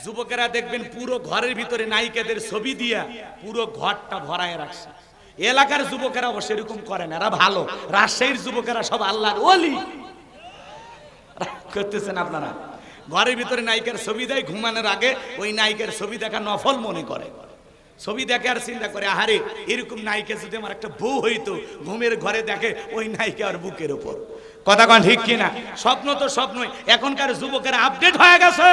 যুবকেরা দেখবেন পুরো ঘরের ভিতরে নায়িকাদের ছবি দিয়া পুরো ঘরটা ভরায় রাখছে। এলাকার যুবকেরা অবশ্য এরকম করে না, এরা ভালো। রাজশাহীর যুবকেরা সব আল্লাহর ওলি করতেছেন আপনারা। ঘরের ভিতরে নায়িকার ছবি দেয়, ঘুমানোর আগে ওই নায়িকার ছবি দেখা নফল মনে করে। ছবি দেখে আর চিন্তা করে, আহারে এরকম নায়িকা যদি আমার একটা বউ হইতো, ঘুমের ঘরে দেখে ওই নায়িকা আর বুকের উপর। কথা কন ঠিক কিনা? স্বপ্ন তো স্বপ্নই। এখনকার যুবকেরা আপডেট হয়ে গেছে।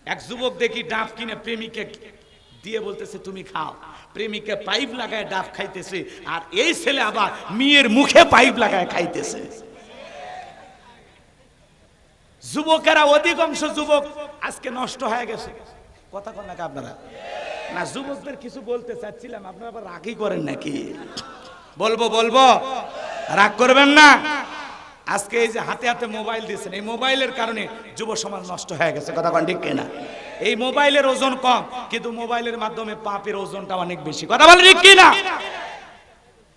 এক যুবক দেখি ডাব কিনে প্রেমিকে দিয়ে বলতেছে তুমি খাও, প্রেমিকে পাইপ লাগায় ডাব খাইতেছে, আর এই ছেলে আবার মেয়ের মুখে পাইপ লাগায় খাইতেছে। যুবকেরা, অধিকাংশ যুবক আজকে নষ্ট হয়ে গেছে। কথা কন নাকি আপনারা? না, যুবকদের কিছু বলতে চাচ্ছিলাম, আপনারা আবার রাগই করেন নাকি? বলবো বলবো, রাগ করবেন না। আজকে এই যে হাতে হাতে মোবাইল দিয়েছেন, এই মোবাইলের কারণে যুব সমাজ নষ্ট হয়ে গেছে। কথা কন ঠিক কিনা? এই মোবাইলের ওজন কম, কিন্তু মোবাইলের মাধ্যমে পাপের ওজনটা অনেক বেশি। কথা বলেন ঠিক কিনা?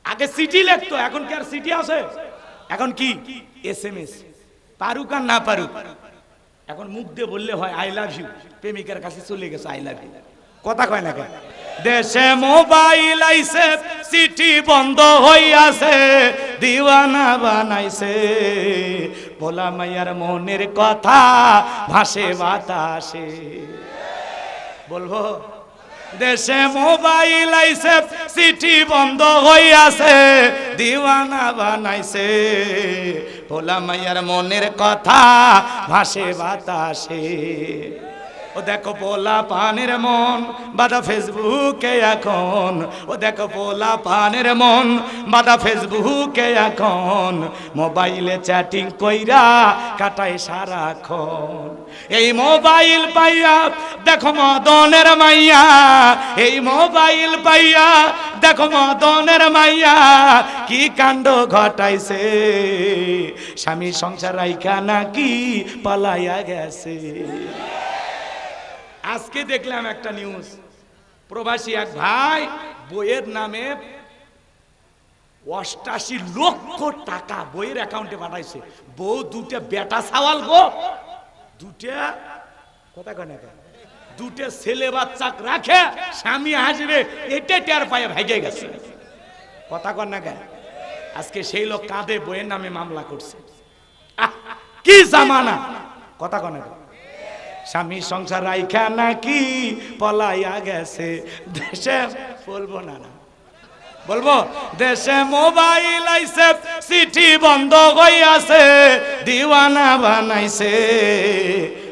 আগে চিঠি লিখতো, এখন কি আর চিঠি আছে? এখন কি SMS। পারুক আর না পারুক, এখন মুখ দিয়ে বললে হয় আই লাভ ইউ, প্রেমিকার কাছে চলে গেছে আই লাভ ইউ। কথা কয় না কেন? দেশে মোবাইল আইছে, চিঠি বন্ধ হইয়াছে, দিওয়ানা বানাইছে, ভোলা মাইয়ার মনের কথা ভাসে বাতাসে। বলবো, দেশে মোবাইল আইছে, চিঠি বন্ধ হইয়াছে, দিওয়ানা বানাইছে, ভোলা মাইয়ার মনের কথা ভাসে বাতাসে। ও দেখো পোলা পানের মন বাদা ফেসবুকে এখন, ও দেখো পোলা পানের মন বাদা ফেসবুকে এখন, মোবাইলে চ্যাটিং কইরা কাটায় সারাক্ষণ। এই মোবাইল পাইয়া দেখো মদনের মাইয়া, এই মোবাইল পাইয়া দেখো মদনের মাইয়া কি কাণ্ড ঘটাইছে, স্বামী সংসার রাইখা নাকি পালাইয়া গেছে। আজকে দেখলাম একটা নিউজ, প্রবাসী এক ভাই বইয়ের নামে 88 লক্ষ টাকা বইয়ের অ্যাকাউন্টে পাঠাইছে। বউ দুটা বেটা সাওয়াল গো, দুটা কথা কয় না, দুটা ছেলে বাচ্চা রাখে, স্বামী আসবে এটা টের পায়ে ভাগে গেছে। কথা কয় না কেন? আজকে সেই লোক কাঁদে বইয়ের নামে মামলা করছে। কি জামানা! কথা কয় না কেন? স্বামী সংসার রাইখা নাকি পলাইয়া গেছে দেশে। বলবো না, না বলবো, দেশে মোবাইল আইছে, চিঠি বন্ধ হইয়াছে, দিওয়ানা বানাইছে,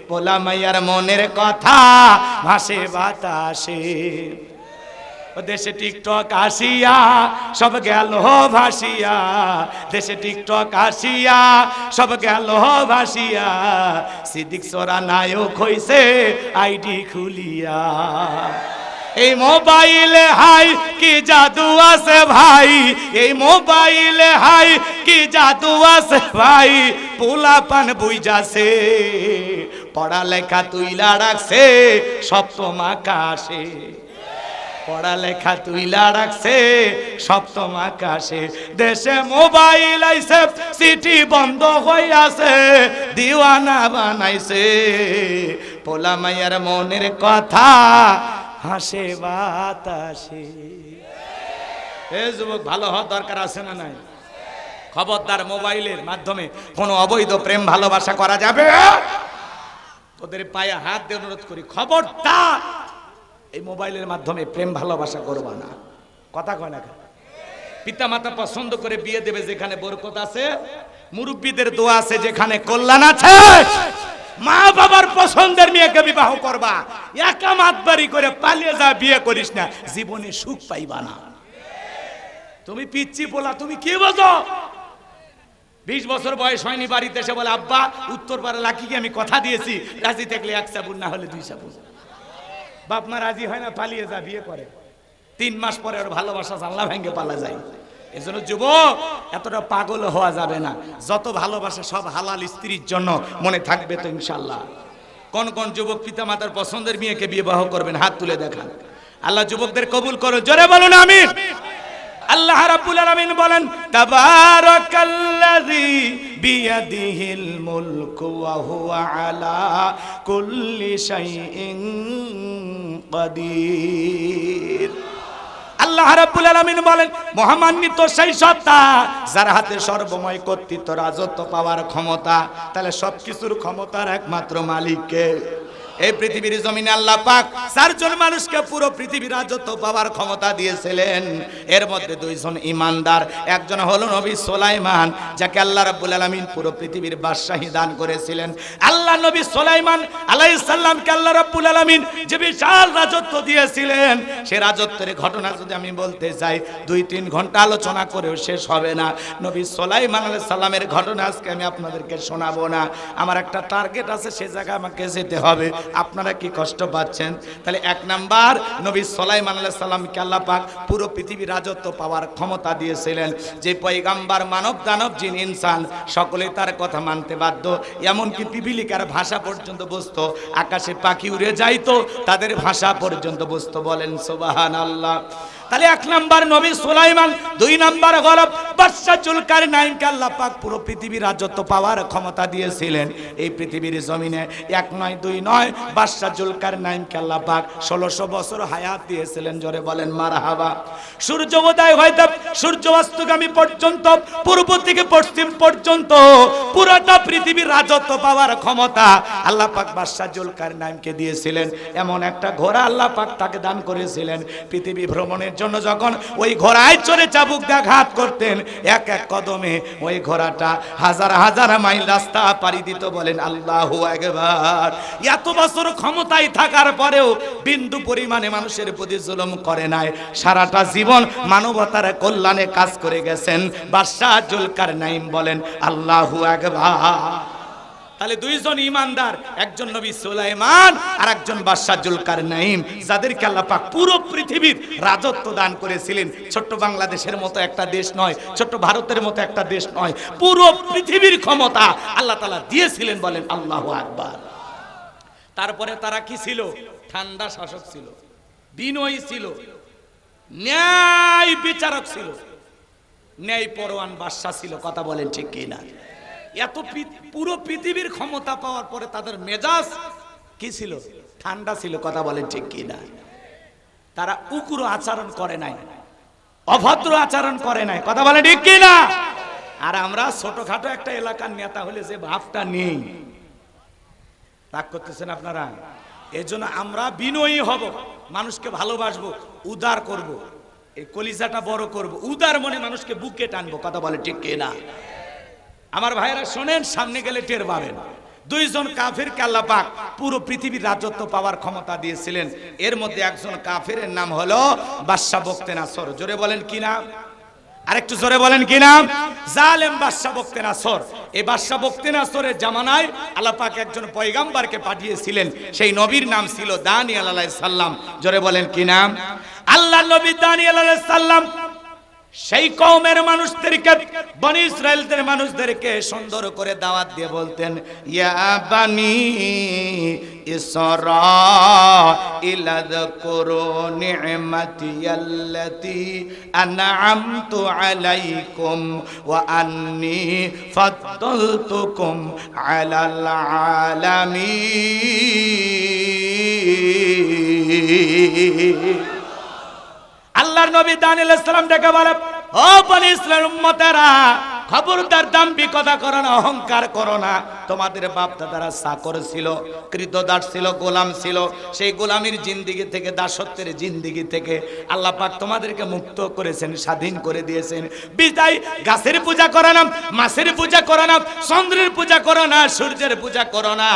ভোলা মাইয়ার মনের কথা ভাসে বাতাসে। দেশে টিকটক আসিয়া সব গেল ভাসিয়া, দেশে টিকটক আসিয়া সব গেল ভাসিয়া, সিদ্দিক সোরা নায়ক হইছে আইডি খুলিয়া। এই মোবাইলে হাই কি জাদু আছে ভাই, এই মোবাইলে হাই কি জাদু আছে ভাই, পোলা পান বুইজাছে, পড়ালেখা তুইলা রাখছে সপ্তম আকাশে, পড়ালেখা তুইলা রাখছে সপ্তম আকাশে। দেশে মোবাইল আইছে, চিঠি বন্ধ হইয়াছে, দিওয়ানা বানাইছে, পোলা মাইয়ার মনের কথা হাসে বাতাসে। এ যুবক, ভালো হওয়ার দরকার আছে না নাই? খবরদার, মোবাইলের মাধ্যমে কোনো অবৈধ প্রেম ভালোবাসা করা যাবে? তোদের পায়ে হাত দিয়ে অনুরোধ করি, খবরদার এই মোবাইলের মাধ্যমে প্রেম ভালোবাসা করবা না। কথা কয় না? পিতা মাতা পছন্দ করে বিয়ে দেবে যেখানে বরকত আছে, মুরব্বীদের দোয়া আছে যেখানে কল্যাণ আছে, মা বাবার পছন্দের মেয়েকে বিবাহ করবা। একা মাতবাড়ি করে পালিয়ে যা বিয়ে করিস না, জীবনে সুখ পাইবা না। তুমি পিচ্চি পোলা, তুমি কি বোঝো? 20 বছর বয়স হয়নি, বাড়িতে এসে বলে আব্বা উত্তর পাড়া লাকিকে আমি কথা দিয়েছি, রাজি থাকলে 1 সাবুন না হলে 2 সাবুন। বাপ মা রাজি হয় না, পালিয়ে যা বিয়ে করে। 3 মাস পরে ওর ভালোবাসা জানলা ভেঙে পালা যায়। এজন্য যুবক, এতটা পাগল হওয়া যাবে না। যত ভালোবাসা সব হালাল স্ত্রীর জন্য, মনে থাকবে তো ইনশাল্লাহ। কোন কোন যুবক পিতা মাতার পছন্দের মেয়েকে বিবাহ করবেন? হাত তুলে দেখান। আল্লাহ যুবকদের কবুল করো, জোরে বলুন আমিন। আল্লাহ রাব্বুল আলামিন বলেন তাবারাকাল্লাযী বিয়াদিহিল মুলকু ওয়া হুয়া আলা কুল্লি শাইইন কাদির। আল্লাহ রাব্বুল আলামিন বলেন মহামান্বিত সেই সত্তা যার হাতে সর্বময় কর্তৃত্ব রাজত্ব পাওয়ার ক্ষমতা। তাহলে সবকিছুর ক্ষমতার একমাত্র মালিক কে? এই পৃথিবীর জমিনে আল্লাহ পাক চারজন মানুষকে পুরো পৃথিবীর রাজত্ব পাওয়ার ক্ষমতা দিয়েছিলেন। এর মধ্যে দুইজন ইমানদার, একজন হলো নবী সুলাইমান, যাকে আল্লাহ রাব্বুল আলামিন পুরো পৃথিবীর বাদশাহী দান করেছিলেন। আল্লাহ নবী সুলাইমান আলাইহিস সালামকে আল্লাহ রাব্বুল আলামিন যে বিশাল রাজত্ব দিয়েছিলেন, সে রাজত্বের ঘটনা যদি আমি বলতে যাই 2-3 ঘন্টা আলোচনা করেও শেষ হবে না। নবী সুলাইমান আলাইহিস সালামের ঘটনা আজকে আমি আপনাদেরকে শোনাবো না। আমার একটা টার্গেট আছে, সে জায়গায় আমাকে যেতে হবে। আপনারা কি কষ্ট পাচ্ছেন? তাহলে 1 নাম্বার, নবী সুলাইমান আলাইহিস সালামকে আল্লাহ পাক পুরো পৃথিবীর রাজত্ব পাওয়ার ক্ষমতা দিয়েছিলেন। যে পয়গাম্বার মানব দানব জিন ইনসান সকলেই তার কথা মানতে বাধ্য। এমনকি পিপিলিকার ভাষা পর্যন্ত বুঝতো, আকাশে পাখি উড়ে যাইতো তাদের ভাষা পর্যন্ত বুঝতো। বলেন সুবহানাল্লাহ। তাহলে 1 নাম্বার নবী সুলাইমান, 2 নাম্বার হলো বাদশা জুলকারনাইনকে আল্লাহ পাক পুরো পৃথিবীর রাজত্ব পাওয়ার ক্ষমতা দিয়েছিলেন। এই পৃথিবীর জমিনে 1 নয় 2 নয়, বাদশা জুলকারনাইনকে আল্লাহ পাক 1600 বছর হায়াত দিয়েছিলেন। জোরে বলেন মারহাবা। সূর্য উদয় হইতে সূর্য অস্তগামী পর্যন্ত, পূর্ব থেকে পশ্চিম পর্যন্ত পুরোটা পৃথিবীর রাজত্ব পাওয়ার ক্ষমতা আল্লাহ পাক বাদশা জুলকারনাইনকে দিয়েছিলেন। এমন একটা ঘোড়া আল্লাহ পাক তাকে দান করেছিলেন। পৃথিবী ভ্রমণের জন্য যখন ওই ঘোড়ায় চড়ে চাবুক দেখাত করতেন, এক এক কদমে ওই ঘোড়াটা হাজার হাজার মাইল রাস্তা পাড়ি দিত। বলেন আল্লাহু আকবার। এত বছর ক্ষমতায় থাকার পরেও বিন্দু পরিমাণে মানুষের প্রতি জুলুম করে নাই। সারাটা জীবন মানবতার কল্যাণে কাজ করে গেছেন বাদশা জুলকারনাইন। বলেন আল্লাহু আকবার। তাহলে 2 জন ইমানদার, একজন নবী সুলাইমান আর একজন বাদশা জুলকারনাইন, যাদেরকে আল্লাহ পাক পুরো পৃথিবীর রাজত্ব দান করেছিলেন। ছোট্ট বাংলাদেশের মতো একটা দেশ নয়, ছোট্ট ভারতের মতো একটা দেশ নয়, পুরো পৃথিবীর ক্ষমতা আল্লাহ তাআলা দিয়েছিলেন। বলেন আল্লাহু আকবার। তারপরে তারা কি ছিল? ঠান্ডা শাসক ছিল, বিনয়ী ছিল, ন্যায় বিচারক ছিল, ন্যায় পরোয়ান বাদশা ছিল। কথা বলেন ঠিক কি না? এত পুরো পৃথিবীর ক্ষমতা পাওয়ার পরে তাদের মেজাজ কি ছিল? ঠান্ডা ছিল। কথা বলেন ঠিক কি না? তারা উগ্র আচরণ করে নাই, অভদ্র আচরণ করে নাই। কথা বলেন ঠিক কি না? আর আমরা ছোটখাটো একটা এলাকার নেতা হলে যে ভাবটা নেই, রাগ করতেছেন আপনারা? এজন্য আমরা বিনয়ী হব, মানুষকে ভালোবাসবো, উদার করব, এই কলিজাটা বড় করব, উদার মনে মানুষকে বুকে টানবো। কথা বলে ঠিক কি না? আমার ভাইয়েরা শোনেন, সামনে গেলে টের পাবেন। 2 জন কাফিরকে আল্লাহ পাক পুরো পৃথিবীর রাজত্ব পাওয়ার ক্ষমতা দিয়েছিলেন। এর মধ্যে একজন কাফিরের নাম হলো বাদশা বখতেনাসর। জোরে বলেন কি নাম? আরেকটু জোরে বলেন কি নাম? জালেম বাদশা বখতেনাসর। এই বাদশা বখতেনাসরের জামানায় আল্লাহ পাক একজন পয়গাম্বরকে পাঠিয়েছিলেন। সেই নবীর নাম ছিল দানিয়েল আলাইহিস সালাম। জোরে বলেন কি নাম? আল্লাহ নবী দানিয়েল আলাইহিস সালাম সেই কওমের মানুষদেরকে, বনি ইসরাইলদের মানুষদেরকে সুন্দর করে দাওয়াত দিয়ে বলতেন, ইয়া বানি ইসরাঈল যাকুরু নি'মাতি আল্লাতী আন'আমতু আলাইকুম ওয়া আন্নী ফাদ্দালতুকুম আলাল আলামিন। আল্লাহর নবী দানিয়েল আলাইহিস সালাম ডেকে বলে, ও বনি ইসরাইল উম্মতেরা, খবরদার দাম্ভিক কথা করো না, অহংকার করো না। তোমাদের বাপ দাদারা চাকর ছিল, কৃতদাস ছিল, গোলাম ছিল। সেই গোলামির জিন্দেগি থেকে, দাসত্বের জিন্দেগি থেকে আল্লাহ পাক তোমাদেরকে মুক্ত করেছেন, স্বাধীন করে দিয়েছেন। বিদায় গাছের পূজা করো না, মাছের পূজা করো না, চন্দ্রের পূজা করো না, সূর্যের পূজা করো না,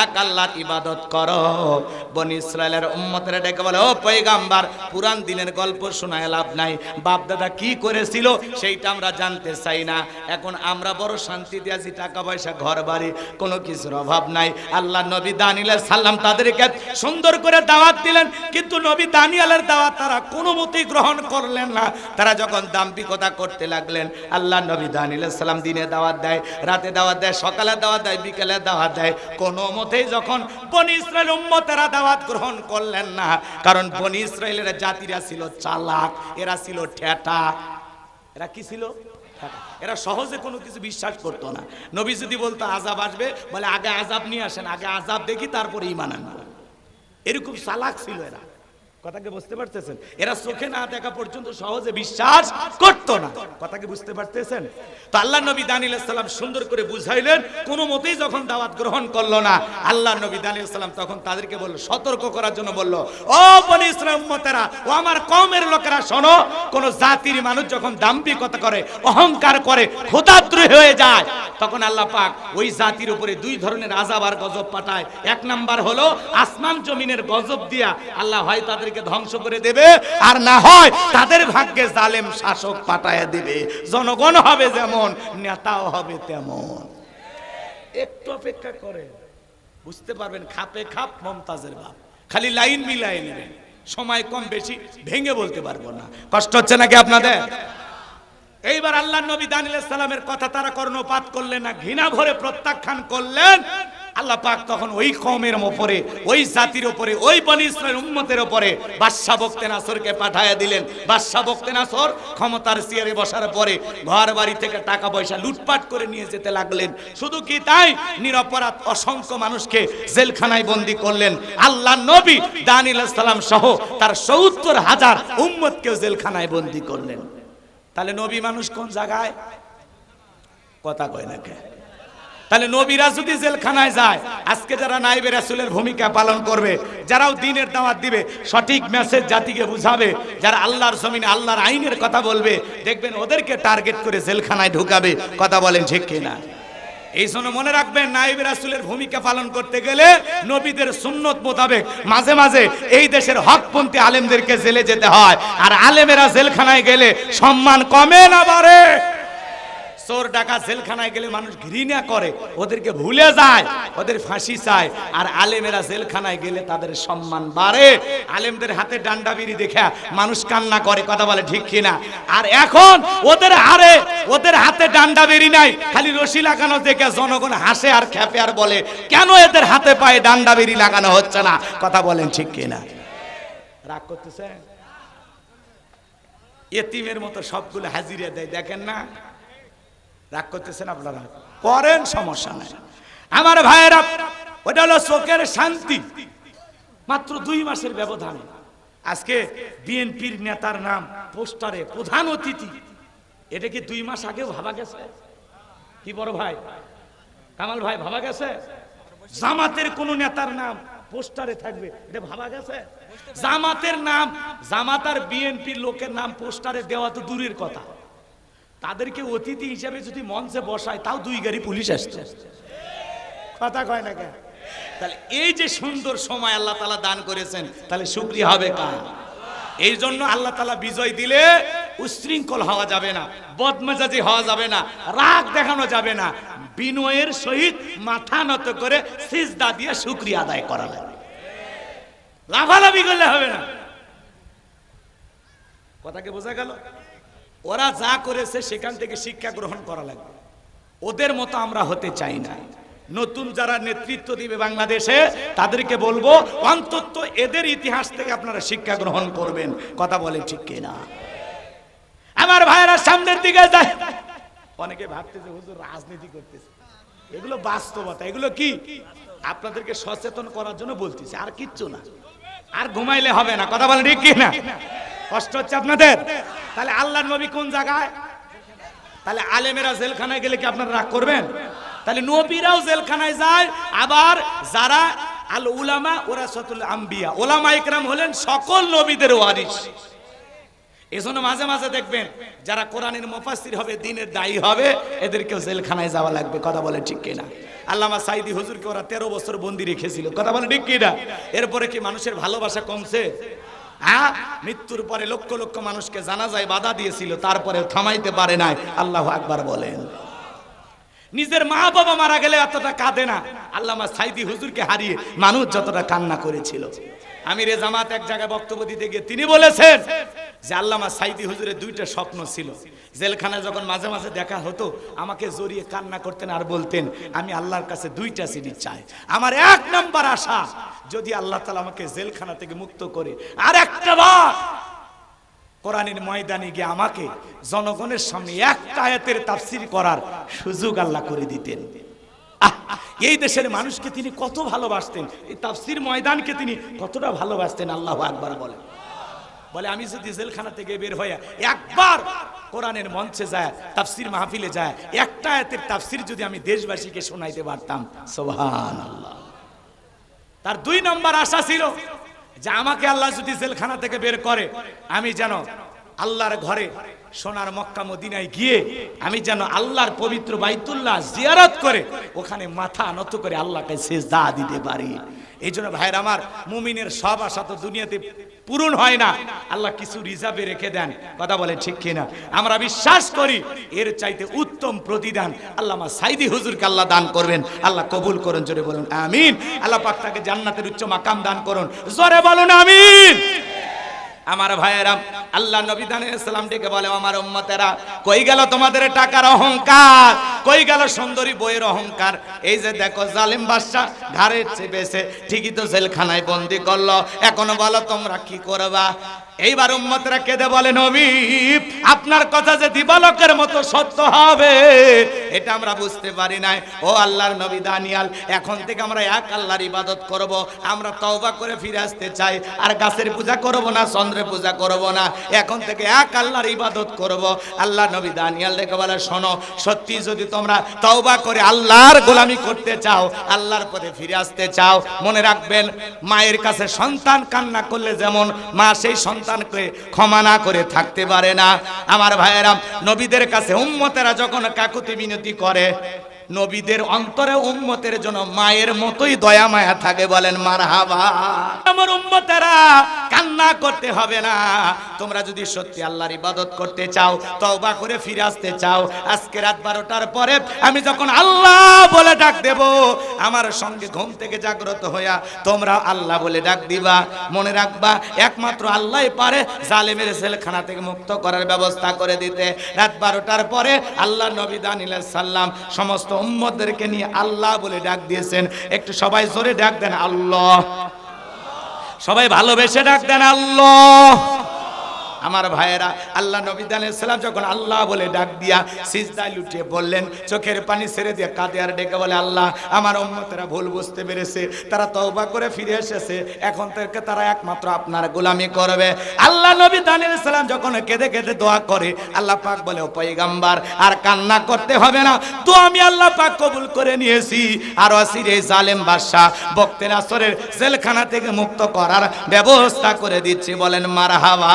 এক আল্লাহর ইবাদত করো। বনি ইসরাইলের উম্মতেরা ডেকে বলে, ও পয়গাম্বর, পুরান দিনের গল্প শোনায় লাভ নাই, বাপ দাদা কি করেছিল সেইটা আমরা জানতে চাই না। এখন আমরা বড় শান্তিতে আছি, টাকা পয়সা, ঘর বাড়ি, কোনো কিছুর অভাব নাই। আল্লাহ নবী দানিয়েল আলাইহিস সালাম তাদেরকে সুন্দর করে দাওয়াত দিলেন, কিন্তু নবী দানিয়েলের দাওয়াত তারা কোনো মতেই গ্রহণ করলেন না। তারা যখন দাম্ভিকতা করতে লাগলেন, আল্লাহ নবী দানিয়েল আলাইহিস সালাম দিনে দাওয়াত দেয়, রাতে দাওয়াত দেয়, সকালে দাওয়াত দেয়, বিকেলে দাওয়াত দেয়, কোনো মতেই যখন বনি ইসরাইল উম্মতেরা দাওয়াত গ্রহণ করলেন না। কারণ বনি ইসরাইলের জাতিরা ছিল চালাক, এরা ছিল ঠেটা। এরা কি ছিল? এরা সহজে কোনো কিছু বিশ্বাস করতো না। নবী যদি বলতো আযাব আসবে, বলে আগে আযাব নিয়ে আসেন, আগে আযাব দেখি তারপরে ঈমান আনবো। এরকম চালাক ছিল এরা। কথাকে বুঝতে পারতেছেন? এরা চোখে না দেখা পর্যন্ত সহজে বিশ্বাস করতো না। কথাকে বুঝতে পারতেছেন? তো আল্লাহ নবী দানিয়েল আলাইহিস সালাম সুন্দর করে বুঝাইলেন। কোনো মতেই যখন দাওয়াত গ্রহণ করলো না, আল্লাহ নবী দানিয়েল আলাইহিস সালাম তখন তাদেরকে বলল, সতর্ক করার জন্য বলল, ও বনি ইসরাঈল উম্মতেরা, ও আমার কওমের লোকেরা শোনো, কোন জাতির মানুষ যখন দাম্ভিকতা করে, অহংকার করে, খোদাদ্রোহী হয়ে যায়, তখন আল্লাহ পাক ওই জাতির উপরে দুই ধরনের আযাব আর গজব পাঠায়। এক নাম্বার হলো আসমান জমিনের গজব দিয়া আল্লাহ হয় তাদের ধ্বংস করে দেবে, আর না হয় তাদের ভাগ্যে জালেম শাসক পাঠায় দেবে। জনগণ হবে যেমন, নেতাও হবে তেমন। একটু অপেক্ষা করে বুঝতে পারবেন। খাপে খাপ মমতাজের বাপ, খালি লাইন মিলাই নেবেন। সময় কম বেশি ভেঙে বলতে পারবো না। কষ্ট হচ্ছে নাকি আপনাদের? এইবার আল্লাহ নবী দানিয়েল আলাইহিস সালামের কথা তারা কর্ণপাত করলেন না, ঘৃণা ভরে প্রত্যাখ্যান করলেন। আল্লাহ পাক তখন ওই কওমের উপরে, ওই জাতির উপরে, ওই বনি ইসরাঈল উম্মতের উপরে বাদশা বখতেনাসরকে পাঠায়া দিলেন। বাদশা বখতেনাসর ক্ষমতার চেয়ারে বসার পরে ঘর বাড়ি থেকে টাকা পয়সা লুটপাট করে নিয়ে যেতে লাগলেন। শুধু কি তাই, নিরপরাধ অসংখ্য মানুষকে জেলখানায় বন্দী করলেন। আল্লাহ নবী দানিয়েল আলাইহিস সালাম সহ তার ৭০,০০০ উম্মতকেও জেলখানায় বন্দী করলেন। তাহলে নবী মানুষ কোন জায়গায়? কথা কয় না কে? তাহলে নবীরা যদি জেলখানায় যায়, আজকে যারা নাইবে রাসূলের ভূমিকা পালন করবে, যারাও দ্বীনের দাওয়াত দিবে, সঠিক মেসেজ জাতিকে বুঝাবে, যারা আল্লাহর জমিনে আল্লাহর আইনের কথা বলবে, দেখবেন ওদেরকে টার্গেট করে জেলখানায় ঢুকাবে। কথা বলেন ঠিক কিনা? এই জন্য মনে রাখবেন, নাইবে রাসূলের ভূমিকা পালন করতে গেলে নবীদের সুন্নত মোতাবেক মাঝে মাঝে এই দেশের হকপন্থী আলেমদেরকে জেলে যেতে হয়। আর আলেমেরা জেলখানায় গেলে সম্মান কমে না বাড়ে? চোর ডাকাত জেলখানায় গেলে মানুষ ঘৃণা করে, ওদেরকে ভুলে যায়, ওদের ফাঁসি চায়। আর আলেমেরা জেলখানায় গেলে তাদের সম্মান বাড়ে। আলেমদের হাতে ডান্ডা বিড়ি দেখে মানুষ কান্না করে। কথা বলে ঠিক কিনা? আর এখন ওদের হাতে ডান্ডা বিড়ি নাই, খালি রশি লাগানো দেখে জনগণ হাসে আর খেপে আর বলে, কেন এদের হাতে পায়ে ডান্ডা বিড়ি লাগানো হচ্ছে না? কথা বলেন ঠিক কিনা? রাগ করতেছে? এতিমের মতো সবগুলো হাজিরা দেয়, দেখেন না? রাগ করতেছেন আপনারা? করেন, সমস্যা নাই আমার ভাইয়েরা। ওটা হলো চোখের শান্তি। মাত্র 2 মাসের ব্যবধানে আজকে বিএনপির নেতার নাম পোস্টারে প্রধান অতিথি। এটা কি 2 মাস আগেও ভাবা গেছে? কি বড় ভাই কামাল ভাই, ভাবা গেছে? জামাতের কোন নেতার নাম পোস্টারে থাকবে, এটা ভাবা গেছে? জামাতের নাম, জামাত আর বিএনপির লোকের নাম পোস্টারে দেওয়া তো দূরের কথা, তাদেরকে অতিথি হিসেবে যদি মঞ্চে বসায়, তাও 2 গাড়ি পুলিশ আসছে। কথা কয় না কেন? তাহলে এই যে সুন্দর সময় আল্লাহ তাআলা দান করেছেন, তাহলে শুকরিয়া হবে কার? এই জন্য আল্লাহ তাআলা বিজয় দিলে উশৃঙ্খল হওয়া যাবে না, বদমেজাজি হওয়া যাবে না, রাগ দেখানো যাবে না। বিনয়ের সহিত মাথা নত করে সিজদা দিয়ে শুকরিয়া আদায় করা লাগবে। লাফালাফি করলে হবে না। কথাকে বোঝা গেল? ওরা যা করেছে সেখান থেকে শিক্ষা গ্রহণ করা লাগবে। ওদের মতো আমরা হতে চাই না। নতুন যারা নেতৃত্ব দিবে বাংলাদেশে, তাদেরকে বলবো অন্তত এদের ইতিহাস থেকে আপনারা শিক্ষা গ্রহণ করবেন। কথা বলে ঠিক কিনা? আমার ভাইয়েরা সামনের দিকে যায়। অনেকে ভাবতেছে হুজুর রাজনীতি করতেছে, এগুলো বাস্তবতা। এগুলো কি আপনাদেরকে সচেতন করার জন্য বলতেছি, আর কিচ্ছু না। আর ঘুমাইলে হবে না। কথা বলে ঠিক কিনা? কষ্ট হচ্ছে আপনাদের? তাহলে আল্লাহর নবী কোন জায়গায়? তাহলে আলেমেরা জেলখানায় গেলে কি আপনারা রাগ করবেন? তাহলে নবীরাও জেলখানায় যায়। আবার যারা আল উলামা ওরাসাতুল আম্বিয়া, ওলামা ইকরাম হলেন সকল নবীদের ওয়ারিস। এজন্য মাঝে মাঝে দেখবেন যারা কোরআনের মুফাসসির হবে, দ্বীনের দায়ী হবে, এদেরকেও জেলখানায় যাওয়া লাগবে। কথা বলে ঠিক কিনা? আল্লামা সাইদি হুজুরকে ওরা 13 বছর বন্দী রেখেছিল। কথা বলে ঠিক কিনা? এরপরে কি মানুষের ভালোবাসা কমছে? হ্যাঁ, মৃত্যুর পরে লক্ষ লক্ষ মানুষকে জানাজায় বাধা দিয়েছিল, তারপরে থামাইতে পারে নাই। আল্লাহু আকবার বলেন। নিজের মা বাবা মারা গেলে এতটা কাঁদে না, আল্লামা সাইদি হুজুরকে হারিয়ে মানুষ যতটা কান্না করেছিল। আমিরে জামাত এক জায়গায় বক্তব্য দিতে গিয়ে তিনি বলেছেন যে আল্লামা সাইদি হুজুরের 2টা স্বপ্ন ছিল। জেলখানায় যখন মাঝে মাঝে দেখা হতো, আমাকে জড়িয়ে কান্না করতেন আর বলতেন, আমি আল্লাহর কাছে 2টা জিনিস চাই। আমার 1 নম্বর আশা, যদি আল্লাহ তাআলা আমাকে জেলখানা থেকে মুক্ত করে আর একটা বার কোরআনের ময়দানে গিয়ে আমাকে জনগণের সামনে একটা আয়াতের তাফসীর করার সুযোগ আল্লাহ করে দিতেন। এই দেশের মানুষকে তিনি কত ভালোবাসতেন, এই তাফসীর ময়দানকে তিনি কতটা ভালোবাসতেন। আল্লাহু আকবার বলে। বলে আমি যদি জেলখানা থেকে বের হয়ে একবার কোরআনের মঞ্চে যায়, তাফসীর মাহফিলে যায়, একটা আয়াতের তাফসীর যদি আমি দেশবাসীকে শোনাইতে পারতাম, সুবহানাল্লাহ। তার 2 নম্বর আশা ছিল যে আমাকে আল্লাহ যদি জেলখানা থেকে বের করে, আমি যেন আল্লাহর ঘরে সোনার মক্কা মদিনায় গিয়ে আমি যেন আল্লাহর পবিত্র বাইতুল্লাহ জিয়ারত করে ওখানে মাথা নত করে আল্লাহকে সিজদা দিতে পারি। এই জন্য ভাইয়ের আমার, মুমিনের সব আশা তো দুনিয়াতে পূরণ হয় না, আল্লাহ কিছু রিজার্ভে রেখে দেন। কথা বলে ঠিক কিনা? আমরা বিশ্বাস করি এর চাইতে উত্তম প্রতিদান আল্লামা সাইদি হুজুরকে আল্লাহ দান করবেন। আল্লাহ কবুল করুন, জোরে বলুন আমিন। আল্লাহ পাক তাকে জান্নাতের উচ্চ মাকাম দান করুন, জোরে বলুন আমিন। আমার ভাইয়েরা, আল্লাহ নবী দান ডেকে বলে, আমার উম্মতেরা, কই গেল তোমাদের টাকার অহংকার, কই গেল সুন্দরী বইয়ের অহংকার? এই যে দেখো জালিম বাদশা ঘাড়ে চেপেছে, ঠিকই তো জেলখানায় বন্দি করলো, এখনো বলো তোমরা কি করবা? এইবার উম্মতরা কেঁদে বলে, নবী আপনার কথা যে দিবালকের মতো সত্য হবে এটা আমরা বুঝতে পারি নাই। ও আল্লাহর নবী দানিয়াল, এখন থেকে আমরা এক আল্লাহর ইবাদত করব, আমরা তওবা করে ফিরে আসতে চাই, আর গাছের পূজা করব না, চন্দ্রের পূজা করব না, এখন থেকে এক আল্লাহর ইবাদত করব। আল্লাহ নবী দানিয়াল দেখে বলে, শোনো, সত্যি যদি তোমরা তওবা করে আল্লাহর গোলামি করতে চাও, আল্লাহর পথে ফিরে আসতে চাও, মনে রাখবেন মায়ের কাছে সন্তান কান্না করলে যেমন মা সেই সন্তানকে ক্ষমা না করে থাকতে পারে না, আমার ভাইয়েরা নবীদের কাছে উম্মতেরা যখন কাকুতি মিনতি করে, নবীদের অন্তরে উম্মতের জন্য মায়ের মতোই দয়া মায়া থাকে। বলেন মারহাবা। আমার উম্মতেরা কান্না করতে হবে না, তোমরা যদি সত্যি আল্লাহর ইবাদত করতে চাও, তওবা করে ফিরে আসতে চাও, আজকে রাত 12টার পরে আমি যখন আল্লাহ বলে ডাক দেব, আমার সঙ্গে ঘুম থেকে জাগ্রত হইয়া তোমরা আল্লাহ বলে ডাক দিবা। মনে রাখবা একমাত্র আল্লাহই পারে জালেমের জেলখানা থেকে মুক্ত করার ব্যবস্থা করে দিতে। রাত 12টার পরে আল্লাহ নবী দানিয়াল সাল্লাম সমস্ত উম্মতদেরকে নিয়ে আল্লাহ বলে ডাক দিয়েছেন। একটু সবাই জোরে ডাক দেন আল্লাহ, সবাই ভালোবেসে ডাক দেন আল্লাহ। আমার ভাইয়েরা, আল্লাহ নবী দানিয়াল সাল্লাম যখন আল্লাহ বলে ডাক দিয়া সিজদায় লুটিয়ে বললেন, চোখের পানি ছেড়ে দিয়ে কাঁদে আর ডেকে বলে, আল্লাহ আমার উম্মতেরা ভুল বুঝতে পেরেছে, তারা তওবা করে ফিরে এসেছে, এখন থেকে তারা একমাত্র আপনার গোলামি করবে। আল্লাহ নবী দানিয়াল সাল্লাম যখন কেঁদে কেঁদে দোয়া করে, আল্লাহ পাক বলে, ও পয়গম্বর আর কান্না করতে হবে না, তো আমি আল্লাহ পাক কবুল করে নিয়েছি, আর অসিরে জালেম বাদশা বক্তে নাসরের জেলখানা থেকে মুক্ত করার ব্যবস্থা করে দিচ্ছি। বলেন মারহাবা।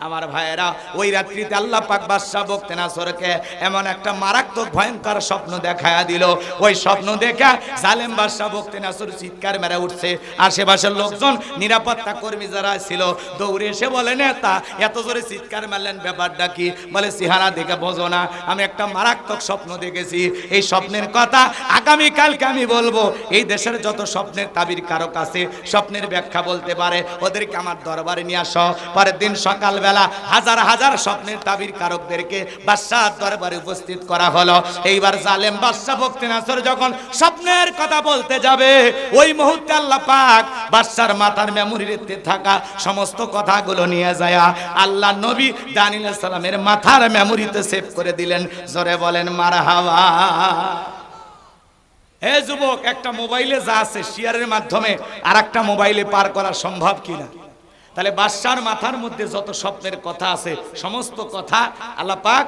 আমার ভাইয়েরা, ওই রাত্রিতে আল্লাহ পাক বাদশা বক্তে নাসরকে এমন একটা মারাত্মক ভয়ঙ্কর স্বপ্ন দেখায়া দিল। ওই স্বপ্ন দেখা জালেম বাদশা বক্তে নাসর চিৎকার মেরে উঠছে। আশেপাশের লোকজন, নিরাপত্তা কর্মী যারা ছিল, দৌড়ে এসে বলে, নেতা এত জোরে চিৎকার মারলেন, ব্যাপারটা কি? বলে, চেহারা দেখে বোঝো না, আমি একটা মারাত্মক স্বপ্ন দেখেছি, এই স্বপ্নের কথা আগামীকালকে আমি বলবো। এই দেশের যত স্বপ্নের তাবির কারক আছে, স্বপ্নের ব্যাখ্যা বলতে পারে, ওদেরকে আমার দরবারে নিয়ে আসো। পরের দিন সকালবেলা হাজার হাজার স্বপ্নের তাবির কারকদেরকে বাদশার দরবারে উপস্থিত করা হলো। এইবার জালেম বাদশা বক্তে নাসর যখন স্বপ্নের কথা বলতে যাবে, ওই মুহূর্তে আল্লাহ পাক বাদশার মাথার মেমোরিতে থাকা সমস্ত কথাগুলো নিয়ে যায় আল্লাহ নবী দানিয়াল সালামের মাথার মেমোরিতে সেভ করে দিলেন। জোরে বলেন মারহাবা। হে যুবক, একটা মোবাইলে যা আছে শেয়ারের মাধ্যমে আর একটা মোবাইলে পার করা সম্ভব কিনা? তাহলে বাদশার মাথার মধ্যে যত স্বপ্নের কথা আছে, সমস্ত কথা আল্লাহ পাক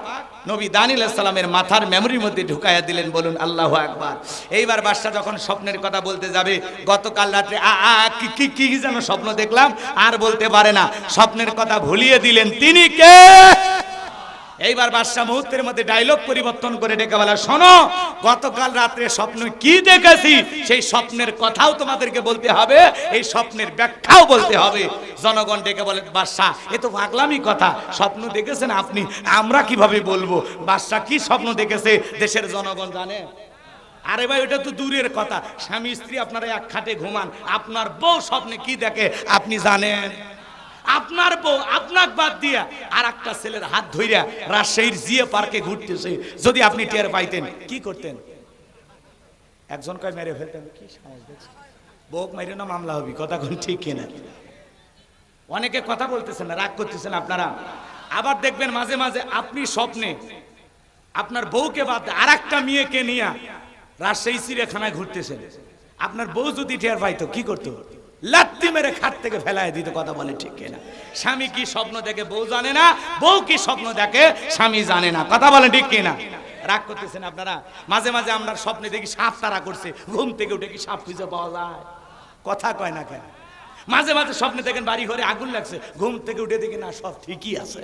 নবী দানিয়াল সালামের মাথার মেমোরির মধ্যে ঢুকাইয়া দিলেন। বলুন আল্লাহু আকবার। এইবার বাদশা যখন স্বপ্নের কথা বলতে যাবে, গতকাল রাতে কি যেন স্বপ্ন দেখলাম আর বলতে পারে না, স্বপ্নের কথা ভুলিয়ে দিলেন। তিনি কে? এইবার বাদশা মুহূর্তের মধ্যে ডায়লগ পরিবর্তন করে ডেকে বলে, শোনো, গতকাল রাত্রে স্বপ্ন কি দেখেছি সেই স্বপ্নের কথাও তোমাদেরকে বলতে হবে, এই স্বপ্নের ব্যাখ্যাও বলতে হবে। জনগণ ডেকে বলে, বাদশা এ তো পাগলামি কথা, স্বপ্ন দেখেছেন আপনি, আমরা কিভাবে বলবো? বাদশা কি স্বপ্ন দেখেছে দেশের জনগণ জানে? আরে ভাই, ওটা তো দূরের কথা, স্বামী স্ত্রী আপনারা এক খাটে ঘুমান, আপনার বউ স্বপ্নে কি দেখে আপনি জানেন? আপনার বউ আপনাক বাদ দিয়া আর একটা ছেলের হাত ধইরা রাজশাহীর জিএ পার্কে ঘুরতেছে, যদি আপনি টের পাইতেন কি করতেন? একজন কয় মেরে ফেলতেন। কি সাহস দেখছেন? বউক মেরে না মামলা হবি, কথা কোন ঠিক কিনা? অনেকে কথা বলতেছেন না, রাগ করতেছেন আপনারা। আবার দেখবেন মাঝে মাঝে আপনি স্বপ্নে আপনার বউকে বাদ আর একটা মেয়েকে নিয়ে রাজশাহী চিড়িয়াখানায় ঘুরতেছেন। আপনার বউ যদি টের পাইতো কি করতো? লাত্তি মেরে খাট থেকে ফেলায় দিত। কথা বলে ঠিক কিনা? স্বামী কি স্বপ্ন দেখে বউ জানে না, বউ কি স্বপ্ন দেখে স্বামী জানে না। কথা বলে ঠিক কিনা? রাগ করতেছেন আপনারা। মাঝে মাঝে আমরা স্বপ্নে দেখি সাপ তারা করছে, ঘুম থেকে উঠে কি সাপ খুঁজে পাওয়া যায়? কথা কয় না কেন? মাঝে মাঝে স্বপ্নে দেখেন বাড়ি ঘরে আগুন লাগছে, ঘুম থেকে উঠে দেখি না সব ঠিকই আছে।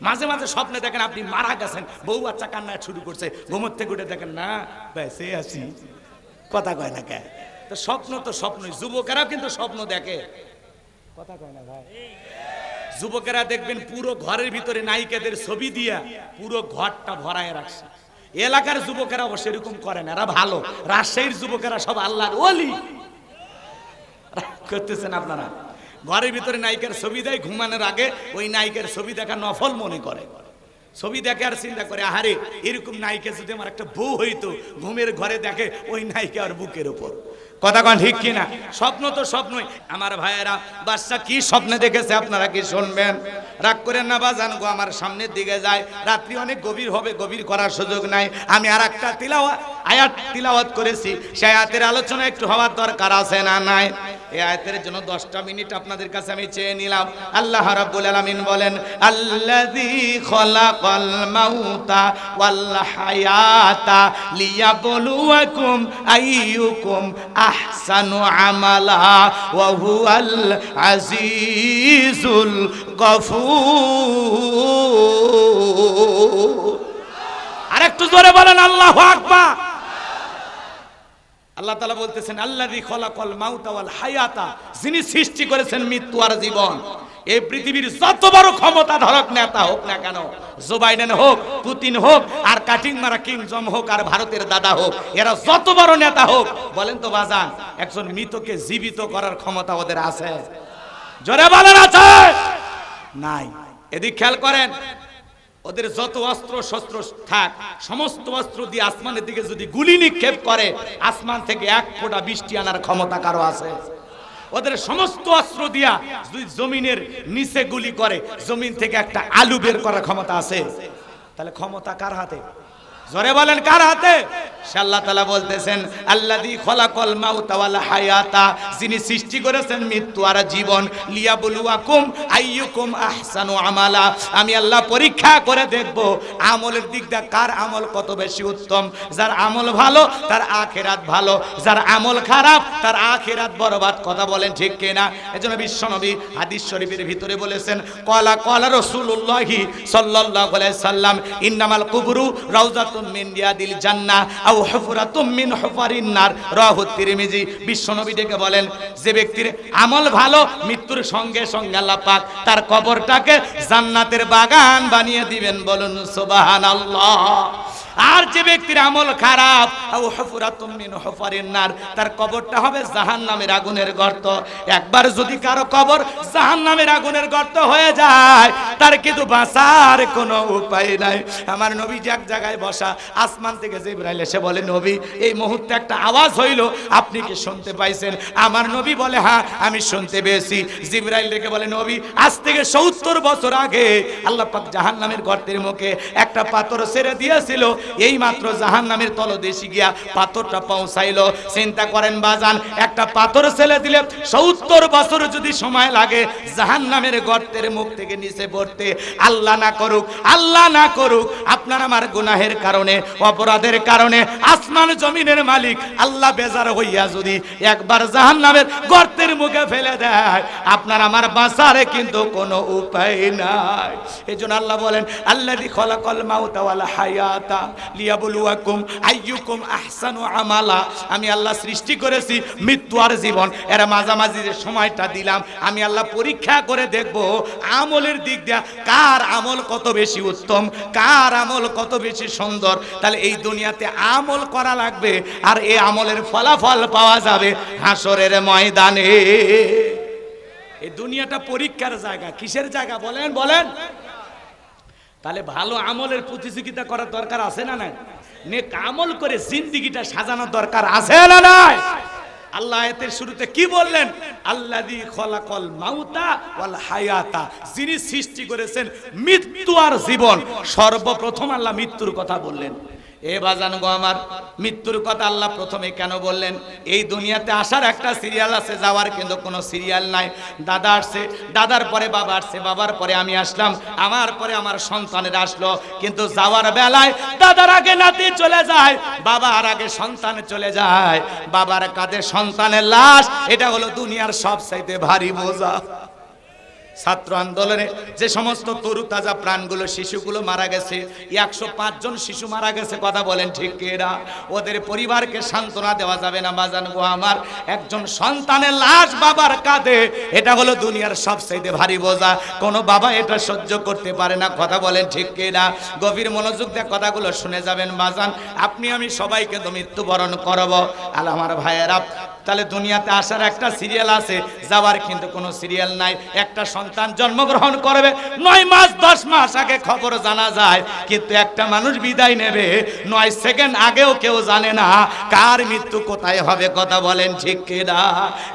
মাঝে মাঝে স্বপ্নে দেখেন আপনি মারা গেছেন, বউ বাচ্চা কান্না শুরু করছে, ঘুমোর থেকে উঠে দেখেন না বেঁচে আছি। কথা কয় না কেন? তো স্বপ্ন তো স্বপ্নই। যুবকেরাও কিন্তু স্বপ্ন দেখে। কথা কয় না ভাই? যুবকেরা দেখবেন পুরো ঘরের ভিতরে নায়িকাদের ছবি দিয়া পুরো ঘরটা ভরায় রাখছে। এলাকার যুবকেরা অবশ্য এরকম করে না, এরা ভালো। রাজশাহীর যুবকেরা সব আল্লাহর ওলি। করতেছেন আপনারা? ঘরের ভিতরে নায়িকার ছবি দেয়, ঘুমানোর আগে ওই নায়িকার ছবি দেখা নফল মনে করে। ছবি দেখে আর চিন্তা করে, আহারে এরকম নায়িকা যদি আমার একটা বউ হইতো, ঘুমের ঘরে দেখে ওই নায়িকা আর বুকের উপর। কথা কন ঠিক কিনা? স্বপ্ন তো স্বপ্নই। আমার ভাইয়েরা, বাদশা কি স্বপ্নে দেখেছে আপনারা কি শুনবেন? রাগ করেন না বাজান গো, আমার সামনের দিকে যায়। রাত্রি অনেক গভীর হবে, গভীর করার সুযোগ নাই। আমি আর একটা আয়াত তিলাওয়াত করেছি, সেই আয়াতের আলোচনা একটু হওয়ার দরকার আছে না নাই? এই আয়াতের জন্য 10টা মিনিট আপনাদের কাছে আমি চেয়ে নিলাম। আল্লাহ রাব্বুল আলামিন বলেন, আল্লাযী খলাকাল মাউতা ওয়াল হায়াতা লিয়াবলুয়াকুম আইয়ুকুম আহসানু আমালা ওয়া হুয়াল আজিজুল গফুর। আরেকটু জোরে বলেন আল্লাহু আকবার। আল্লাহ তাআলা বলতেছেন, আল্লাযী খলাকাল মাউতা ওয়াল হায়াতা, যিনি সৃষ্টি করেছেন মৃত্যু আর জীবন। এই পৃথিবীর যত বড় ক্ষমতা ধরক নেতা হোক না কেন, জো বাইডেন হোক, পুতিন হোক, আর কাটিং মারা কিং জম হোক, আর ভারতের দাদা হোক, এরা যত বড় নেতা হোক, বলেন তো বাজান, একজন মৃতকে জীবিত করার ক্ষমতা ওদের আছে? জোরে বলেন আছে? নাই। এদিক খেয়াল করেন, ওদের যত অস্ত্র শস্ত্র থাক, সমস্ত অস্ত্র দিয়ে আসমানের দিকে যদি গুলি নিক্ষেপ করে, আসমান থেকে এক ফোঁটা বৃষ্টি আনার ক্ষমতা কারো আছে? ওদের সমস্ত অস্ত্র দিয়া যদি জমিনের নিচে গুলি করে, জমিন থেকে একটা আলু বের করার ক্ষমতা আছে? তাহলে ক্ষমতা কার হাতে? জোরে বলেন কার হাতে? আল্লাহ তাআলা বলতেছেন, আল্লাযী খলাকাল মাউতা ওয়াল হায়াতা, যিনি সৃষ্টি করেছেন মৃত্যু আর জীবন, লিয়াবলুয়াকুম আইয়ুকুম আহসানু আমালা, আমি আল্লাহ পরীক্ষা করে দেখব আমলের দিক দিয়ে কার আমল কত বেশি উত্তম। যার আমল ভালো তার আখিরাত ভালো, যার আমল খারাপ তার আখিরাত বরবাদ। কথা বলেন ঠিক কিনা? এজন্য বিশ্বনবী হাদিস শরীফের ভিতরে বলেছেন, ক্বালা রাসূলুল্লাহি সাল্লাল্লাহু আলাইহি সাল্লাম, ইন্নামাল কুবরু রাউযাতুন মিন রিয়াদিল জান্নাহ আও হুফরাতুম মিন হুফারিন নার, রাওয়াহু তিরমিজি। বিশ্বনবী ডেকে বলেন, যে ব্যক্তির আমল ভালো, মৃত্যুর সঙ্গে সঙ্গে আল্লাহ পাক তার কবরটাকে জান্নাতের বাগান বানিয়ে দিবেন। বলুন সুবহানাল্লাহ। আর যে ব্যক্তির আমল খারাপ, আও হুফরাতুম মিন হুফারিন নার, তার কবরটা হবে জাহান্নামের আগুনের গর্ত। একবার যদি কারো কবর জাহান্নামের আগুনের গর্ত হয়ে যায়, তার কিন্তু বাঁচার কোনো উপায় নাই। আমার নবী যে এক জায়গায় বসা, আসমান থেকে জিবরাইল এসে বলে, নবী এই মুহূর্তে একটা আওয়াজ হইল, আপনি কি শুনতে পাইছেন? আমার নবী বলে, হ্যাঁ আমি শুনতে পেয়েছি। জিবরাইল ডেকে বলে, নবী আজ থেকে 70 বছর আগে আল্লাহ পাক জাহান্নামের গর্তের মুখে একটা পাথর ছেড়ে দিয়েছিল, এই মাত্র জাহান্নামের তলদেশে গিয়া পাথরটা পৌঁছাইলো। চিন্তা করেন বাজান, একটা পাথর ছেড়ে দিলে 70 বছর যদি সময় লাগে জাহান্নামের গর্তের মুখ থেকে নিচে পড়তে। আল্লাহ না করুক, আল্লাহ না করুক, আপনার আমার গুনাহের কারণে, অপরাধের কারণে আসমান জমিনের মালিক আল্লাহ বেজার হইয়া যদি একবার জাহান্নামের গর্তের মুখে ফেলে দেয়, আপনার আমার বাঁচার কিন্তু কোনো উপায় নাই। এজন্য আল্লাহ বলেন, আল্লাযী খলাকাল মাউতা ওয়াল হায়াতা লিয়াবলুয়াকুম আইয়ুকুম আহসানু আমালা, আমি আল্লাহ সৃষ্টি করেছি মৃত্যু আর জীবন, এর মাঝামাঝি যে সময়টা দিলাম, আমি আল্লাহ পরীক্ষা করে দেখব আমলের দিক দিয়ে কার আমল কত বেশি উত্তম, কার আমল কত বেশি সুন্দর। তাহলে এই দুনিয়াতে আমল করা লাগবে, আর এই আমলের ফলাফল পাওয়া যাবে হাসরের ময়দানে। এই দুনিয়াটা পরীক্ষার জায়গা। কিসের জায়গা বলেন? বলেন। তাহলে ভালো আমলের প্রতিযোগিতা করার দরকার আছে না নাই? নেক আমল করে জিন্দেগিটা সাজানোর দরকার আছে না নাই? আল্লাহ আয়াতের শুরুতে কি বললেন? আল্লাযী খলাকাল মাউতা ওয়াল হায়াতা, যিনি সৃষ্টি করেছেন মৃত্যু আর জীবন। সর্বপ্রথম আল্লাহ মৃত্যুর কথা বললেন। এ বাজান গো আমার, মৃত্যুর কথা আল্লাহ প্রথমে কেন বললেন? এই দুনিয়াতে আসার একটা সিরিয়াল আছে, যাওয়ার কিন্তু কোনো সিরিয়াল নাই। দাদা আসছে, দাদার পরে বাবা আসছে, বাবার পরে আমি আসলাম, আমার পরে আমার সন্তানের আসলো। কিন্তু যাওয়ার বেলায় দাদার আগে নাতি চলে যায়, বাবার আগে সন্তান চলে যায়, বাবার কাঁধে সন্তানের লাশ। এটা হলো দুনিয়ার সবচাইতে ভারী বোঝা। ছাত্র আন্দোলনে যে সমস্ত তরু তাজা প্রাণগুলো, শিশুগুলো মারা গেছে, 105 জন শিশু মারা গেছে, কথা বলেন ঠিক কিনা? ওদের পরিবারকে সান্ত্বনা দেওয়া যাবে না বাজান গো আমার। একজন সন্তানের লাশ বাবার কাঁধে, এটা হলো দুনিয়ার সবচেয়ে ভারী বোঝা। কোনো বাবা এটা সহ্য করতে পারে না, কথা বলেন ঠিক কিনা? গভীর মনোযোগ দিয়ে কথাগুলো শুনে যাবেন বাজান। আপনি আমি সবাই কিন্তু মৃত্যুবরণ করব। আর আমার ভাইয়েরা, তাহলে দুনিয়াতে আসার একটা সিরিয়াল আছে, যাওয়ার কিন্তু কোনো সিরিয়াল নাই। একটা সন্তান জন্মগ্রহণ করবে, 9 মাস 10 মাস আগে খবর জানা যায়, কিন্তু একটা মানুষ বিদায় নেবে 9 সেকেন্ড আগেও কেউ জানে না কার মৃত্যু কোথায় হবে, কথা বলেন ঠিক কিনা?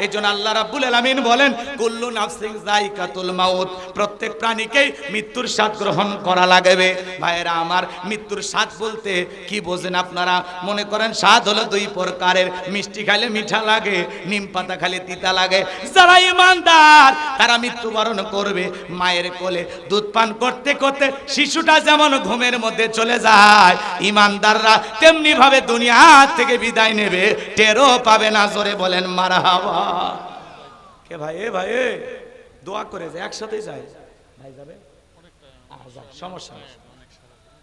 এইজন্য আল্লাহ রাব্বুল আলামিন বলেন, কুল্লু নাফসিন যায়কাতুল মাউত, প্রত্যেক প্রাণীকেই মৃত্যুর স্বাদ গ্রহণ করা লাগবে। ভাইয়েরা আমার, মৃত্যুর স্বাদ বলতে কি বোঝেন আপনারা? মনে করেন স্বাদ হলো 2 প্রকারের, মিষ্টি খাইলে মিঠা লাগে, নিম পাতা খালি তিতা লাগে। যারা ইমানদার তারা মৃত্যুবরণ করবে মায়ের কোলে দুধ পান করতে করতে। শিশুটা যেমন ঘুমের মধ্যে চলে যায়, ইমানদাররা তেমনি ভাবে দুনিয়া থেকে বিদায় নেবে, টেরও পাবে না। জোরে বলেন মারহাবা। কে ভাই? এ ভাই, দোয়া করে যায়, একসাথে যায় ভাই, যাবে সমস্যা নেই,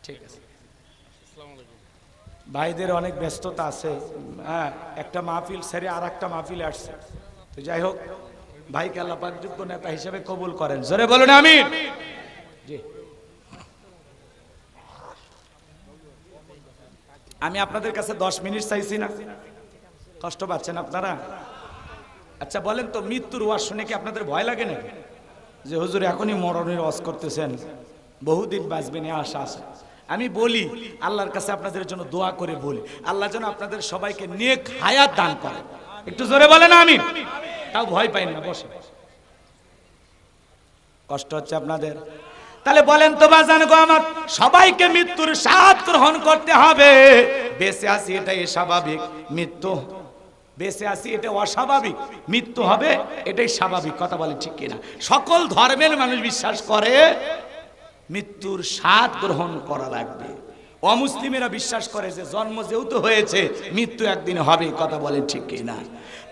ঠিক আছে। ভাইদের অনেক ব্যস্ততা আছে, হ্যাঁ, একটা মাহফিল সেরে আর একটা মাহফিল আসছে। তো যাই হোক, ভাইকে আল্লাহ পাক যোগ্য নেতা হিসেবে কবুল করেন। জোরে বলুন আমিন। জি, আমি আপনাদের কাছে 10 মিনিট চাইছি না, কষ্ট পাচ্ছেন আপনারা? আচ্ছা বলেন তো, মৃত্যুর ওয়াজ শুনে কি আপনাদের ভয় লাগে না? যে হুজুর এখনই মরণের ওয়াজ করতেছেন, বহুদিন বাঁচবেন এ আশা আছে। আমি বলি, আল্লাহর কাছে আপনাদের জন্য দোয়া করে বলি, আল্লাহ যেন আপনাদের সবাইকে নেক হায়াত দান করে। একটু জোরে বলেন আমিন। তাও ভয় পাইন না, বসে। কষ্ট হচ্ছে আপনাদের? তাহলে বলেন তো বাজান গো আমার, সবাইকে মৃত্যুর স্বাদ গ্রহণ করতে হবে। বেঁচে আছি এটাই স্বাভাবিক, মৃত্যু বেঁচে আছি এটা অস্বাভাবিক, মৃত্যু হবে এটাই স্বাভাবিক, কথা বলে ঠিক কিনা? সকল ধর্মের মানুষ বিশ্বাস করে মৃত্যুর স্বাদ গ্রহণ করা লাগবে। অমুসলিমেরা বিশ্বাস করে যে জন্ম যেহেতু হয়েছে মৃত্যু একদিন হবে, কথা বলেন ঠিক কিনা?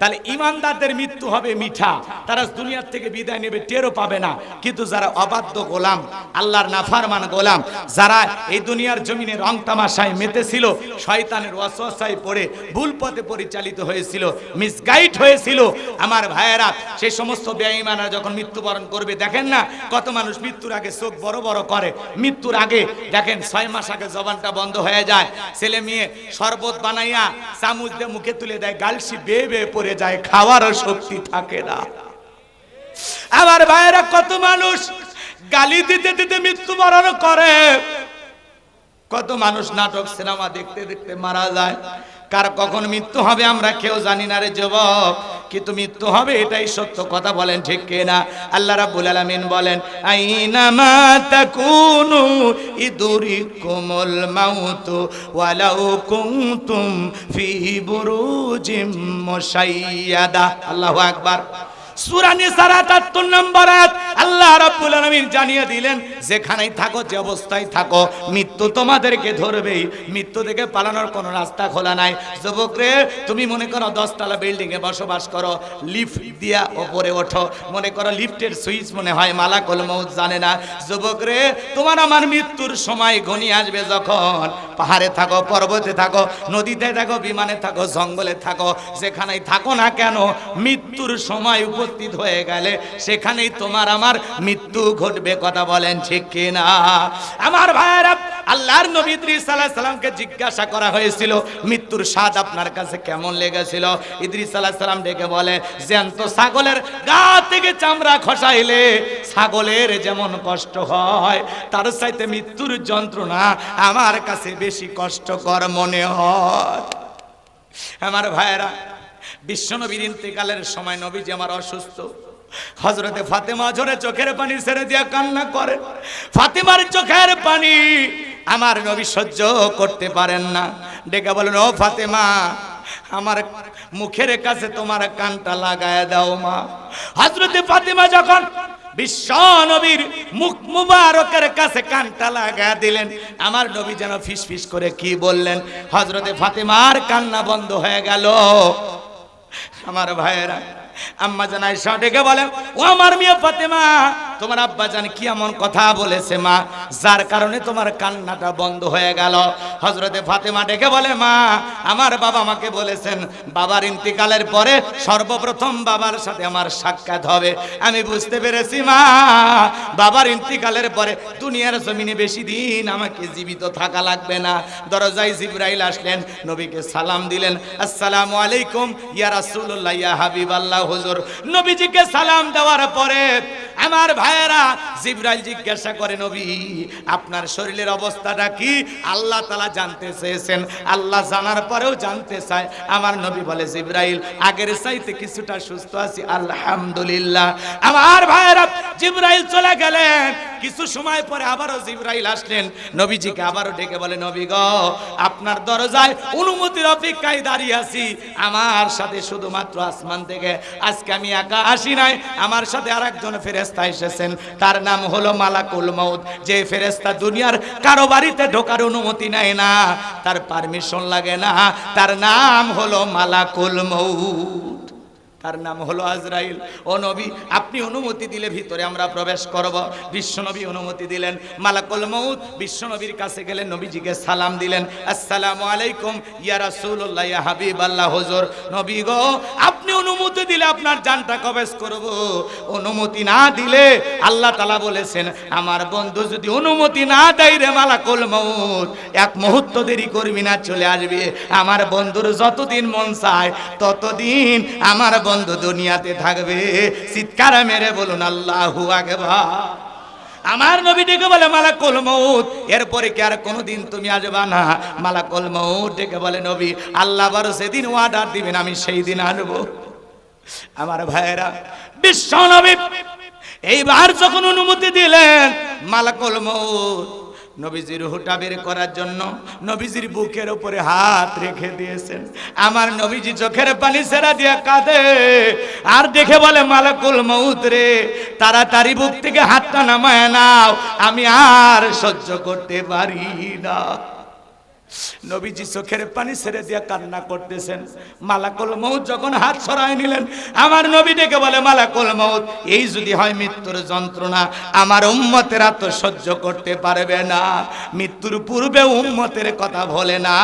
তাহলে ইমানদারদের মৃত্যু হবে মিঠা, তারা দুনিয়ার থেকে বিদায় নেবে, টেরও পাবে না। কিন্তু যারা অবাধ্য গোলাম, আল্লাহর নাফরমান গোলাম, যারা এই দুনিয়ার জমিনে রং তামাশায় মেতেছিল, শয়তানের ওয়াসওয়াসায় পড়ে ভুল পথে পরিচালিত হয়েছিল, মিসগাইড হয়েছিল, আমার ভাইয়েরা, সেই সমস্ত বেঈমানরা যখন মৃত্যুবরণ করবে, দেখেন না কত মানুষ মৃত্যুর আগে চোখ বড় বড় করে। মৃত্যুর আগে দেখেন 6 মাস আগে জবানটা বন্ধ হয়ে যায়, ছেলে মেয়ে শরবত বানাইয়া চামচ দিয়ে মুখে তুলে দেয়, গালসি বেয়ে বেয়ে পড়ে যায়, খাওয়ারও শক্তি থাকে না। আমার ভাইয়েরা, কত মানুষ গালি দিতে দিতে মৃত্যুবরণ করে, কত মানুষ নাটক সিনেমা দেখতে দেখতে মারা যায়। কার কখন মৃত্যু হবে আমরা কেউ জানি না রে যুবক, কিন্তু মৃত্যু হবে এটাই সত্য, কথা বলেন ঠিক কিনা? আল্লাহ রাব্বুল আলামিন বলেন, আইনামা তাকুনু ইদুরিকুমুল মাউতু ওয়ালাউ কুনতুম ফি বুরুজিম মুশাইয়াদা। আল্লাহু আকবার। সূরা নিসার ৭৮ নম্বর আয়াত আল্লাহ রাব্বুল আলামিন জানিয়ে দিলেন, যেখানেই থাকো, যে অবস্থায় থাকো, মৃত্যু তোমাদেরকে ধরবেই। মৃত্যু থেকে পালানোর কোনো রাস্তা খোলা নাই। যুবক রে, তুমি মনে করো 10 তলা বিল্ডিং এ বসবাস করো, লিফট দিয়া উপরে ওঠো, মনে করো লিফটের সুইচ মনে হয় মালাকুল মউত জানে না। যুবক রে, তোমার আমার মৃত্যুর সময় ঘনিয়ে আসবে যখন, পাহাড়ে থাকো, পর্বতে থাকো, নদীতে থাকো, বিমানে থাকো, জঙ্গলে থাকো, যেখানেই থাকো না কেন, মৃত্যুর সময় উপস্থিত হয়ে গেলে সেখানেই তোমার আমার মৃত্যু ঘটবে, কথা বলেন ঠিক কিনা? আমার ভাইয়েরা, আল্লাহর নবী ইদ্রিস আলাইহিস সালামকে জিজ্ঞাসা করা হয়েছিল, মৃত্যুর স্বাদ আপনার কাছে কেমন লেগেছিল? ইদ্রিস আলাইহিস সালাম ডেকে বলে, জ্যান্ত ছাগলের গা থেকে চামড়া খসাইলে ছাগলের যেমন কষ্ট হয়, তার চাইতে মৃত্যুর যন্ত্রণা আমার কাছে বেশি কষ্টকর মনে হয়। আমার ভাইয়েরা, বিশ্বনবীর ইন্তেকালের সময় নবীজি আমার অসুস্থ। হযরতে ফাতেমা ঝরে চোখের পানি ছেড়ে দিয়ে কান্না করে। ফাতেমার চোখের পানি আমার নবী সহ্য করতে পারেন না, ডেকে বলেন, ও ফাতেমা, আমার মুখের কাছে তোমার কানটা লাগায় দাও মা। হযরতে ফাতেমা যখন বিশ্ব নবীর মুখ মুবারকের কাছে কানটা লাগায় দিলেন, আমার নবী যেন ফিস ফিস করে কি বললেন, হযরতে ফাতেমার কান্না বন্ধ হয়ে গেল। আমার ভাইয়েরা, আম্মা জান আয়েশা ডেকে বলেন, ও আমার মেয়ে ফাতেমা, তোমার আব্বা জান কি এমন কথা বলেছে মা, যার কারণে তোমার কান্নাটা বন্ধ হয়ে গেল? হযরতে ফাতেমা ডেকে বলে, মা, আমার বাবা আমাকে বলেছেন বাবার ইন্তিকালের পরে সর্বপ্রথম বাবার সাথে আমার সাক্ষাৎ হবে। আমি বুঝতে পেরেছি মা, বাবার ইন্তিকালের পরে দুনিয়ার জমিনে বেশি দিন আমাকে জীবিত থাকা লাগবে না। দরজায় জিবরাইল আসলেন, নবীকে সালাম দিলেন, আসসালামু আলাইকুম ইয়া রাসূলুল্লাহ ইয়া হাবিবাল্লাহ হুজুর। নবীজিকে সালাম দেওয়ার পরে আমার ভাইয়েরা, জিবরাইল জিজ্ঞাসা করে, নবী, আপনার শরীরের অবস্থাটা কি? আল্লাহ তাআলা জানতে চেয়েছেন, আল্লাহ জানার পরেও জানতে চায়। আমার নবী বলে, জিবরাইল, আগের চাইতে কিছুটা সুস্থ আছি আলহামদুলিল্লাহ। আমার ভাইয়েরা, জিবরাইল চলে গেলেন। কিছু সময় পরে আবারও জিবরাইল আসলেন, নবীজিকে আবারও ডেকে বলে, নবী গো, আপনার দরজায় অনুমতির অপেক্ষায় দাঁড়িয়ে আছি। আমার সাথে শুধুমাত্র আসমান থেকে আজকে আমি একা আসি নাই, আমার সাথে আরেকজন ফেরেশতা এসেছেন, তার নাম হলো মালাকুল মউত। যে ফেরেশতা দুনিয়ার কারো বাড়িতে ঢোকার অনুমতি নেয় না, তার পারমিশন লাগে না, তার নাম হলো মালাকুল মউত, তার নাম হলো আজরাইল। ও নবী, আপনি অনুমতি দিলে ভিতরে আমরা প্রবেশ করব। বিশ্বনবী অনুমতি দিলেন। মালাকুল মউত বিশ্বনবীর কাছে গেলেন, নবীজিকে সালাম দিলেন, আসসালামু আলাইকুম ইয়া রাসূলুল্লাহ ইয়া হাবিবাল্লাহ হুজুর। নবী গো, আপনি অনুমতি দিলে আপনার জানটা কবজ করব, অনুমতি না দিলে আল্লাহ তাআলা বলেছেন, আমার বন্ধু যদি অনুমতি না দেয় রে মালাকুল মউত, এক মুহূর্ত দেরি করবি না, চলে আসবে। আমার বন্ধুর যতদিন মন চায় ততদিন আমার বন্ধু দুনিয়াতে থাকবে। চিৎকার মেরে বলুন আল্লাহু আকবার। আমার নবী ডেকে বলে, মালাকুল মউত, এরপরে কি আর কোনোদিন তুমি আসবা না? মালাকুল মউত ডেকে বলে, নবী, আল্লাহ বড় সেদিন অর্ডার দিবেন আমি সেই দিন আসবো। আমার ভাইয়েরা, বিশ্ব নবী এইবার যখন অনুমতি দিলেন, মালাকুল মউত নবীজির রূহটা বের করার জন্য নবীজির বুকের উপরে হাত রেখে দিয়েছেন। আমার নবীজি চোখের পানি ছেড়ে দিয়ে কাঁদে আর দেখে বলে, মালাকুল মউত রে, তাড়াতাড়ি বুক থেকে হাতটা নামায় নাও, আমি আর সহ্য করতে পারি না। নবীজি চোখের পানি ছেড়ে দিয়ে কান্না করতেছেন। মালাকুল মউত যখন হাত সরায় নিলেন, আমার নবী ডেকে বলে, মালাকুল মউত, এই যদি হয় মৃত্যুর যন্ত্রণা, আমার উম্মতেরা তো সহ্য করতে পারবে না। মৃত্যুর পূর্বে উম্মতের কথা বলে না,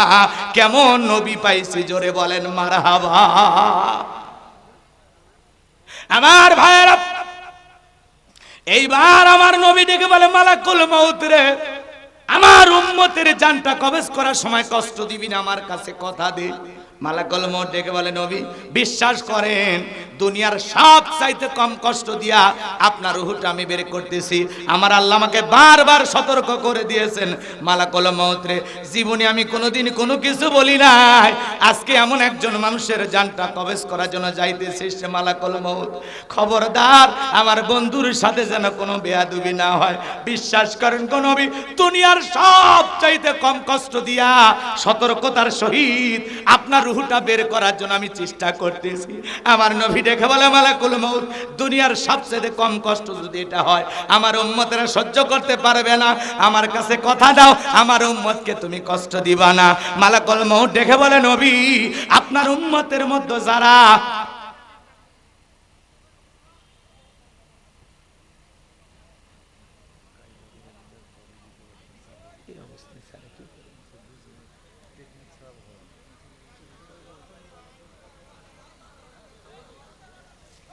কেমন নবী পাইছি, জোরে বলেন মারহাবা। আমার ভাইয়েরা, এইবার আমার নবী ডেকে বলে, মালাকুল মউত রে, আমার উম্মতের জানটা কবজ করার সময় কষ্ট দিবি না, আমার কাছে কথা দে। মালাকুল মউত ডেকে বলে, নবী, বিশ্বাস করেন, দুনিয়ার সব চাইতে কম কষ্ট দিয়া আপনার রূহটা আমি বের করতেছি। আমার আল্লাহ আমাকে বারবার সতর্ক করে দিয়েছেন, মালাকুল মউত রে, জীবনে আমি কোনোদিন কোনো কিছু বলি নাই, আজকে এমন একজন মানুষের জানটা কবজ করার জন্য যাইতেছি, সে মালাকুল মউত। খবরদার আমার বন্ধুর সাথে যেন কোনো বেয়াদবি না হয়। বিশ্বাস করেন গো নবী, দুনিয়ার সব চাইতে কম কষ্ট দিয়া সতর্কতার সহিত আপনার রূহটা বের করার জন্য আমি চেষ্টা করতেছি। আমার নবী দেখে বলে, মালাকুল মউত, দুনিয়ার সবচেয়ে কম কষ্ট যদি এটা হয়, আমার উম্মতেরা সহ্য করতে পারবে না, আমার কাছে কথা দাও, আমার উম্মতকে তুমি কষ্ট দিবা না। মালাকুল মউত দেখে বলে, নবী, আপনার উম্মতের মধ্যে যারা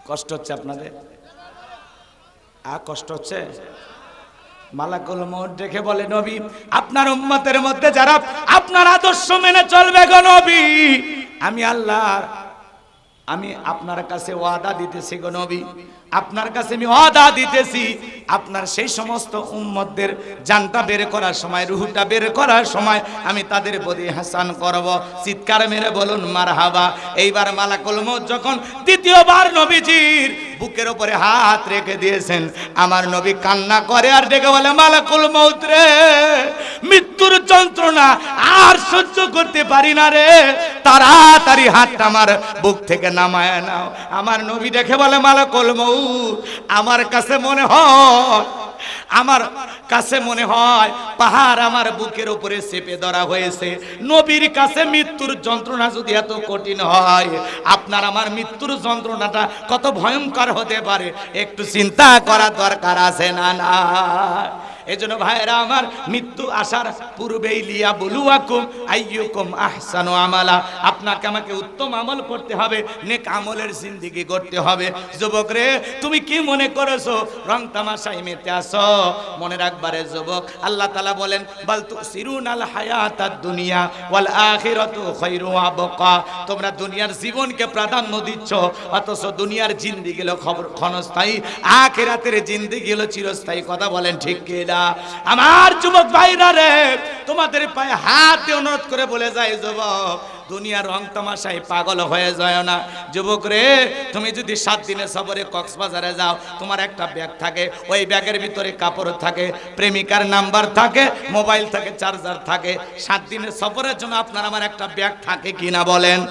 কষ্ট হচ্ছে আপনাদের, কষ্ট হচ্ছে। মালাকুল মউত দেখে বলে, নবী, আপনার উম্মতের মধ্যে যারা আপনার আদর্শ মেনে চলবে গো নবী, আমি আল্লাহ আমি আপনার কাছে ওয়াদা দিতেছি গো নবী, আপনার কাছে আমি ওয়াদা দিতেছি, আপনার সেই সমস্ত উম্মতদের জানটা বের করার সময়, রুহটা বের করার সময় আমি তাদের প্রতি হাসান করব। চিৎকার মেরে বলুন মারহাবা। এইবার মালাকুল মউত যখন দ্বিতীয়বার নবীজির বুকের উপরে হাত রেখে দিয়েছেন, আমার নবী কান্না করে আর ডেকে বলে, মালাকুল মউত রে, মৃত্যুর যন্ত্রণা আর সহ্য করতে পারি না রে, তাড়াতাড়ি হাতটা আমার বুক থেকে নামায় নাও। আমার নবী দেখে বলে, মালাকুল মউত, আমার কাছে মনে হয় পাহাড় আমার বুকের উপরে চেপে ধরা হয়েছে। নবীর কাছে মৃত্যুর যন্ত্রণা যদি এত কঠিন হয়, আপনার আমার মৃত্যুর যন্ত্রণাটা কত ভয়ঙ্কর হতে পারে একটু চিন্তা করা দরকার আছে না না? এজন্য ভাইরা আমার, মৃত্যু আসার পূর্বেই লিয়া বুলুয়াকুম আইয়ুকুম আহসানু আমালা, আপনাকে আমাকে উত্তম আমল করতে হবে, নেক আমলের জিন্দেগি করতে হবে। যুবক রে, তুমি কি মনে করেছো রং তামাশায় মেতে আসো? মনে রাখবারে যুবক, আল্লাহ তাআলা বলেন, বাল তুসিরুনাল হায়াতাদ দুনিয়া ওয়াল আখিরাতু খায়রু ওয়া আবকা, তোমরা দুনিয়ার জীবনকে প্রাধান্য দিচ্ছ, অথচ দুনিয়ার জিন্দেগি হলো ক্ষণস্থায়ী, আখিরাতের জিন্দেগি হলো চিরস্থায়ী। কথা বলেন ঠিক কি না? আমার যুবক ভাইরা রে, তোমাদের পায়ে হাত দিয়ে অনুরোধ করে বলে যায়, যুবক, দুনিয়ার রং তামাশায় পাগল হয়ে যায় না। যুবক রে, তুমি যদি 7 দিনের সফরে কক্সবাজারে যাও, তোমার একটা ব্যাগ থাকে, ওই ব্যাগের ভিতরে কাপড় থাকে, প্রেমিকার নাম্বার থাকে, মোবাইল থাকে, চার্জার থাকে। 7 দিনের সফরের জন্য আপনার আমার একটা ব্যাগ থাকে কিনা বলেন?